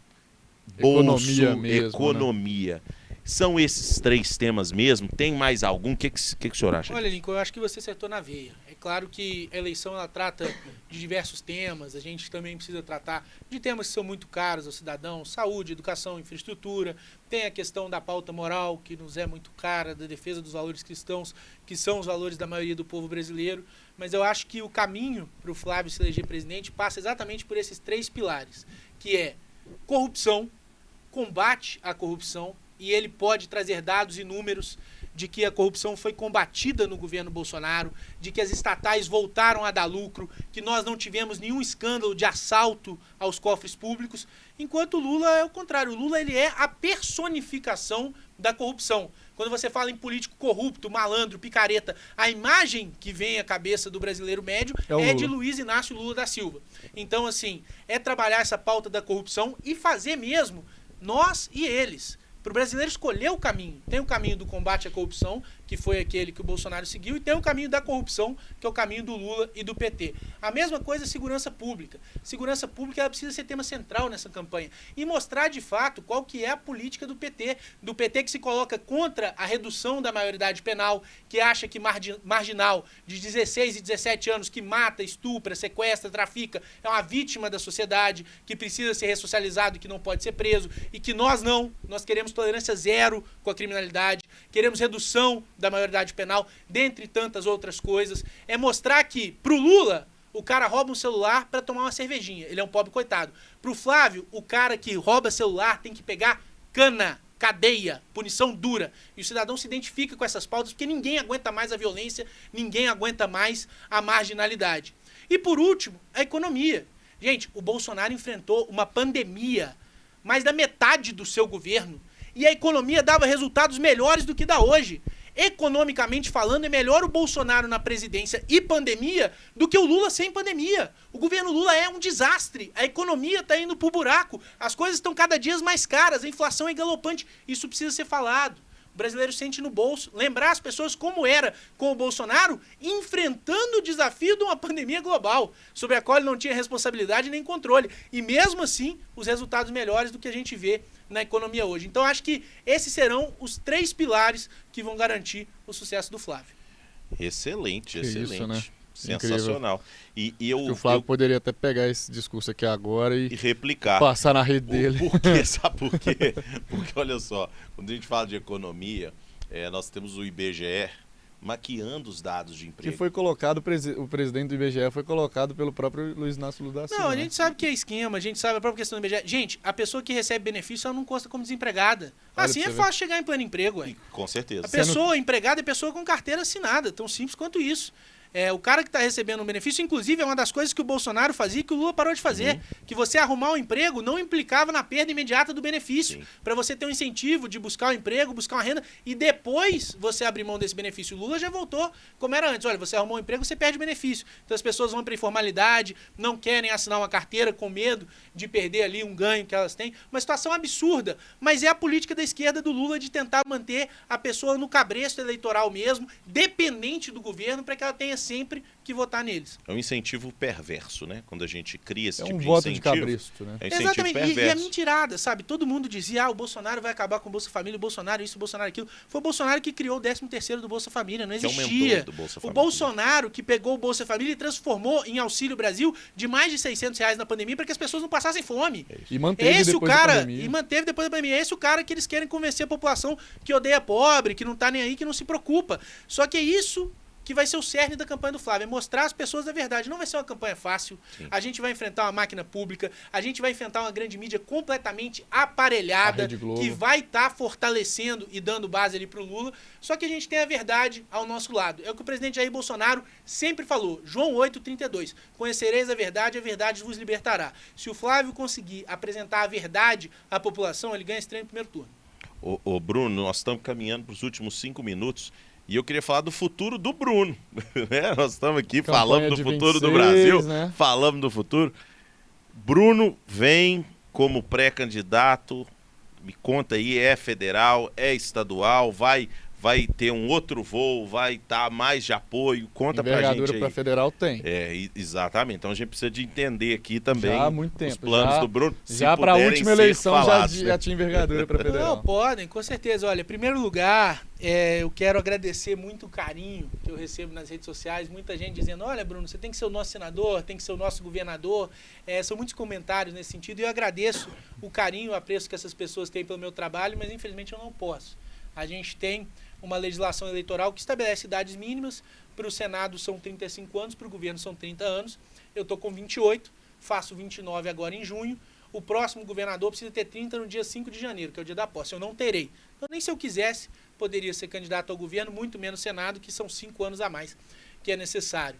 bolso, economia. Né? São esses 3 temas mesmo? Tem mais algum? O que o senhor acha? Olha, Lincoln, eu acho que você acertou na veia. É claro que a eleição ela trata de diversos temas, a gente também precisa tratar de temas que são muito caros ao cidadão, saúde, educação, infraestrutura, tem a questão da pauta moral, que nos é muito cara, da defesa dos valores cristãos, que são os valores da maioria do povo brasileiro, mas eu acho que o caminho para o Flávio se eleger presidente passa exatamente por esses 3 pilares, que é corrupção, combate à corrupção, e ele pode trazer dados e números de que a corrupção foi combatida no governo Bolsonaro, de que as estatais voltaram a dar lucro, que nós não tivemos nenhum escândalo de assalto aos cofres públicos, enquanto o Lula é o contrário. O Lula ele é a personificação da corrupção. Quando você fala em político corrupto, malandro, picareta, a imagem que vem à cabeça do brasileiro médio é de Luiz Inácio Lula da Silva. Então, assim, é trabalhar essa pauta da corrupção e fazer mesmo nós e eles. Para o brasileiro escolher o caminho. Tem o caminho do combate à corrupção, que foi aquele que o Bolsonaro seguiu, e tem o caminho da corrupção, que é o caminho do Lula e do PT. A mesma coisa é segurança pública. Segurança pública ela precisa ser tema central nessa campanha. E mostrar de fato qual que é a política do PT que se coloca contra a redução da maioridade penal, que acha que marginal de 16 e 17 anos que mata, estupra, sequestra, trafica, é uma vítima da sociedade, que precisa ser ressocializado e que não pode ser preso, e que nós queremos tolerância zero com a criminalidade, queremos redução da maioridade penal, dentre tantas outras coisas. É mostrar que, pro Lula, o cara rouba um celular para tomar uma cervejinha. Ele é um pobre coitado. Pro Flávio, o cara que rouba celular tem que pegar cana, cadeia, punição dura. E o cidadão se identifica com essas pautas porque ninguém aguenta mais a violência, ninguém aguenta mais a marginalidade. E por último, a economia. Gente, o Bolsonaro enfrentou uma pandemia, mais da metade do seu governo, e a economia dava resultados melhores do que dá hoje. Economicamente falando, é melhor o Bolsonaro na presidência e pandemia do que o Lula sem pandemia. O governo Lula é um desastre. A economia está indo pro buraco. As coisas estão cada dia mais caras. A inflação é galopante. Isso precisa ser falado. O brasileiro sente no bolso. Lembrar as pessoas como era com o Bolsonaro enfrentando o desafio de uma pandemia global, sobre a qual ele não tinha responsabilidade nem controle. E mesmo assim, os resultados melhores do que a gente vê na economia hoje. Então, acho que esses serão os 3 pilares que vão garantir o sucesso do Flávio. Excelente, que excelente. Isso, né? Sensacional. E o Flávio poderia até pegar esse discurso aqui agora e replicar. Passar na rede dele. Por quê? Sabe por quê? Porque, olha só, quando a gente fala de economia, nós temos o IBGE maquiando os dados de emprego. Que foi colocado, o presidente do IBGE foi colocado pelo próprio Luiz Inácio Lula da Silva. Não, a gente sabe que é esquema, a gente sabe a própria questão do IBGE. Gente, a pessoa que recebe benefício, ela não consta como desempregada. Assim é fácil chegar em pleno emprego, ué. Com certeza. A pessoa empregada é pessoa com carteira assinada, tão simples quanto isso. O cara que está recebendo um benefício, inclusive, é uma das coisas que o Bolsonaro fazia e que o Lula parou de fazer. Que você arrumar um emprego não implicava na perda imediata do benefício. Para você ter um incentivo de buscar um emprego, buscar uma renda e depois você abrir mão desse benefício. O Lula já voltou como era antes. Olha, você arrumou um emprego, você perde o benefício. Então as pessoas vão para informalidade, não querem assinar uma carteira com medo de perder ali um ganho que elas têm. Uma situação absurda. Mas é a política da esquerda do Lula de tentar manter a pessoa no cabresto eleitoral mesmo, dependente do governo, para que ela tenha sempre que votar neles. É um incentivo perverso, né? Quando a gente cria esse tipo de voto incentivo. De cabresto, né? É um incentivo exatamente, perverso. E a mentirada, sabe? Todo mundo dizia, o Bolsonaro vai acabar com o Bolsa Família, o Bolsonaro isso, o Bolsonaro aquilo. Foi o Bolsonaro que criou o 13º do Bolsa Família, não existia. O Bolsonaro que pegou o Bolsa Família e transformou em Auxílio Brasil de mais de R$600 na pandemia para que as pessoas não passassem fome. E manteve depois da pandemia. E manteve depois da pandemia. Esse é o cara que eles querem convencer a população que odeia pobre, que não tá nem aí, que não se preocupa. Só que é isso que vai ser o cerne da campanha do Flávio, é mostrar às pessoas a verdade. Não vai ser uma campanha fácil, a gente vai enfrentar uma máquina pública, a gente vai enfrentar uma grande mídia completamente aparelhada, que vai estar fortalecendo e dando base ali pro Lula, só que a gente tem a verdade ao nosso lado. É o que o presidente Jair Bolsonaro sempre falou, João 8,32, conhecereis a verdade vos libertará. Se o Flávio conseguir apresentar a verdade à população, ele ganha esse trem no primeiro turno. Ô Bruno, nós estamos caminhando para os últimos 5 minutos e eu queria falar do futuro do Bruno. Né? Nós estamos aqui falando do futuro 26, do Brasil, né? Falamos do futuro. Bruno vem como pré-candidato, me conta aí, é federal, é estadual, vai ter um outro voo, vai estar mais de apoio, conta pra gente aí. Envergadura para federal tem. Exatamente, então a gente precisa de entender aqui também já há muito tempo, os planos do Bruno. Já para a última eleição já tinha envergadura para federal. Não, podem, com certeza. Olha, em primeiro lugar, eu quero agradecer muito o carinho que eu recebo nas redes sociais, muita gente dizendo, olha Bruno, você tem que ser o nosso senador, tem que ser o nosso governador, são muitos comentários nesse sentido e eu agradeço o carinho, o apreço que essas pessoas têm pelo meu trabalho, mas infelizmente eu não posso. A gente tem uma legislação eleitoral que estabelece idades mínimas, para o Senado são 35 anos, para o governo são 30 anos, eu estou com 28, faço 29 agora em junho, o próximo governador precisa ter 30 no dia 5 de janeiro, que é o dia da posse, eu não terei. Então nem se eu quisesse, poderia ser candidato ao governo, muito menos Senado, que são 5 anos a mais que é necessário.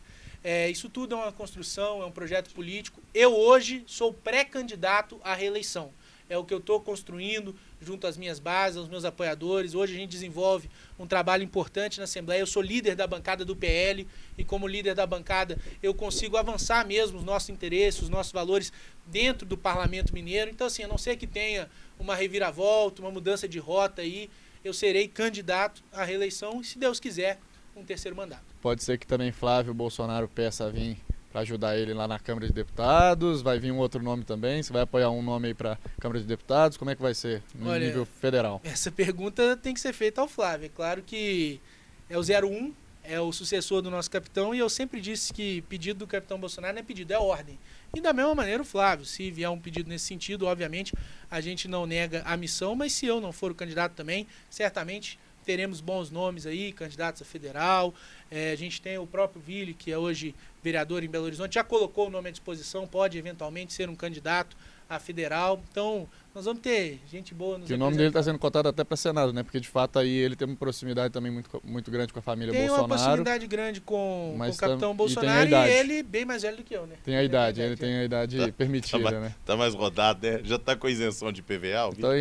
Isso tudo é uma construção, é um projeto político. Eu hoje sou pré-candidato à reeleição. É o que eu estou construindo junto às minhas bases, aos meus apoiadores. Hoje a gente desenvolve um trabalho importante na Assembleia. Eu sou líder da bancada do PL e como líder da bancada eu consigo avançar mesmo os nossos interesses, os nossos valores dentro do Parlamento Mineiro. Então assim, a não ser que tenha uma reviravolta, uma mudança de rota aí, eu serei candidato à reeleição e, se Deus quiser, um terceiro mandato. Pode ser que também Flávio Bolsonaro peça a vir para ajudar ele lá na Câmara de Deputados, vai vir um outro nome também, você vai apoiar um nome aí para a Câmara de Deputados, como é que vai ser no nível federal? Essa pergunta tem que ser feita ao Flávio, é claro que é o 01, é o sucessor do nosso capitão e eu sempre disse que pedido do capitão Bolsonaro não é pedido, é ordem. E da mesma maneira o Flávio, se vier um pedido nesse sentido, obviamente a gente não nega a missão, mas se eu não for o candidato também, certamente teremos bons nomes aí, candidatos a federal. A gente tem o próprio Vili, que é hoje vereador em Belo Horizonte, já colocou o nome à disposição, pode eventualmente ser um candidato a federal. Então, nós vamos ter gente boa nos representando. O nome dele está sendo cotado até para Senado, né? Porque, de fato, aí ele tem uma proximidade também muito grande com a família Bolsonaro. Tem uma proximidade grande com o capitão Bolsonaro e ele bem mais velho do que eu, né? Tem a idade, ele tem a idade permitida, né? Tá mais rodado, né? Já tá com isenção de PVA. Então,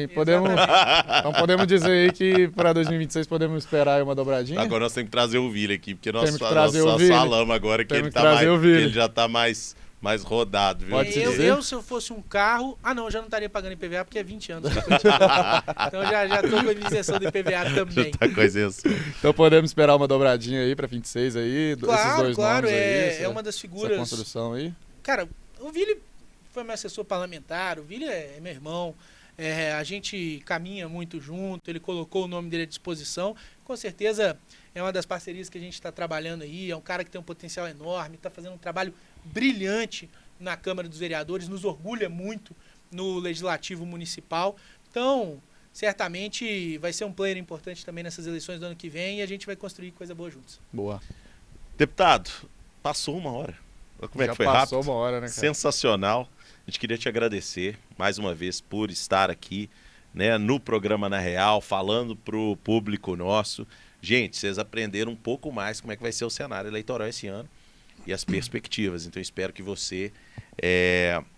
podemos dizer aí que para 2026 podemos esperar aí uma dobradinha? Agora nós temos que trazer o Vili aqui, porque nós falamos agora que ele já tá mais rodado, viu? Se eu fosse um carro... não, eu já não estaria pagando IPVA porque é 20 anos. Então já tô com a isenção do IPVA também. Já tá com a isenção. Então podemos esperar uma dobradinha aí para 26 aí, esses dois nomes aí. É uma das figuras... Essa construção aí. Cara, o Vili foi meu assessor parlamentar, o Vili é meu irmão, a gente caminha muito junto, ele colocou o nome dele à disposição, com certeza é uma das parcerias que a gente está trabalhando aí, é um cara que tem um potencial enorme, está fazendo um trabalho brilhante na Câmara dos Vereadores, nos orgulha muito no Legislativo Municipal. Então, certamente vai ser um player importante também nessas eleições do ano que vem e a gente vai construir coisa boa juntos. Boa. Deputado, passou 1 hora. Como é que foi rápido? Passou 1 hora, né, cara? Sensacional. A gente queria te agradecer mais uma vez por estar aqui, né, no programa Na Real, falando para o público nosso. Gente, vocês aprenderam um pouco mais como é que vai ser o cenário eleitoral esse ano e as perspectivas. Então, espero que você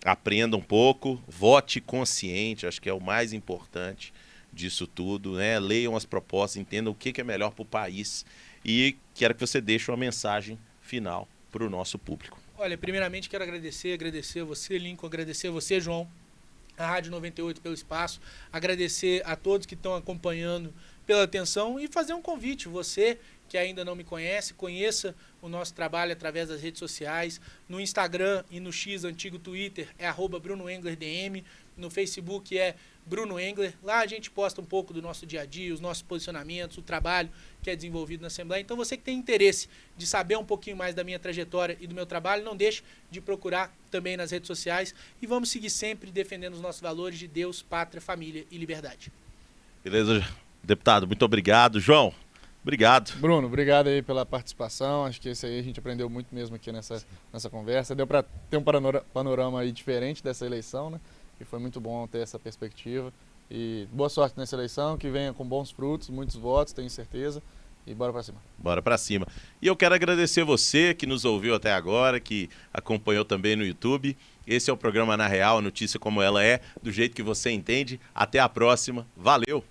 aprenda um pouco, vote consciente, acho que é o mais importante disso tudo, né? Leiam as propostas, entendam o que é melhor para o país e quero que você deixe uma mensagem final para o nosso público. Olha, primeiramente quero agradecer a você, Lincoln, agradecer a você, João, a Rádio 98 pelo espaço, agradecer a todos que estão acompanhando pela atenção e fazer um convite, você que ainda não me conhece, conheça o nosso trabalho através das redes sociais, no Instagram e no X, antigo Twitter, é @BrunoEnglerDM, no Facebook é Bruno Engler, lá a gente posta um pouco do nosso dia a dia, os nossos posicionamentos, o trabalho que é desenvolvido na Assembleia. Então você que tem interesse de saber um pouquinho mais da minha trajetória e do meu trabalho, não deixe de procurar também nas redes sociais e vamos seguir sempre defendendo os nossos valores de Deus, pátria, família e liberdade. Beleza, deputado, muito obrigado. João, obrigado. Bruno, obrigado aí pela participação, acho que esse aí a gente aprendeu muito mesmo aqui nessa conversa, deu para ter um panorama aí diferente dessa eleição, né? E foi muito bom ter essa perspectiva. E boa sorte nessa eleição, que venha com bons frutos, muitos votos, tenho certeza. E bora pra cima. Bora pra cima. E eu quero agradecer você que nos ouviu até agora, que acompanhou também no YouTube. Esse é o programa Na Real, a notícia como ela é, do jeito que você entende. Até a próxima. Valeu!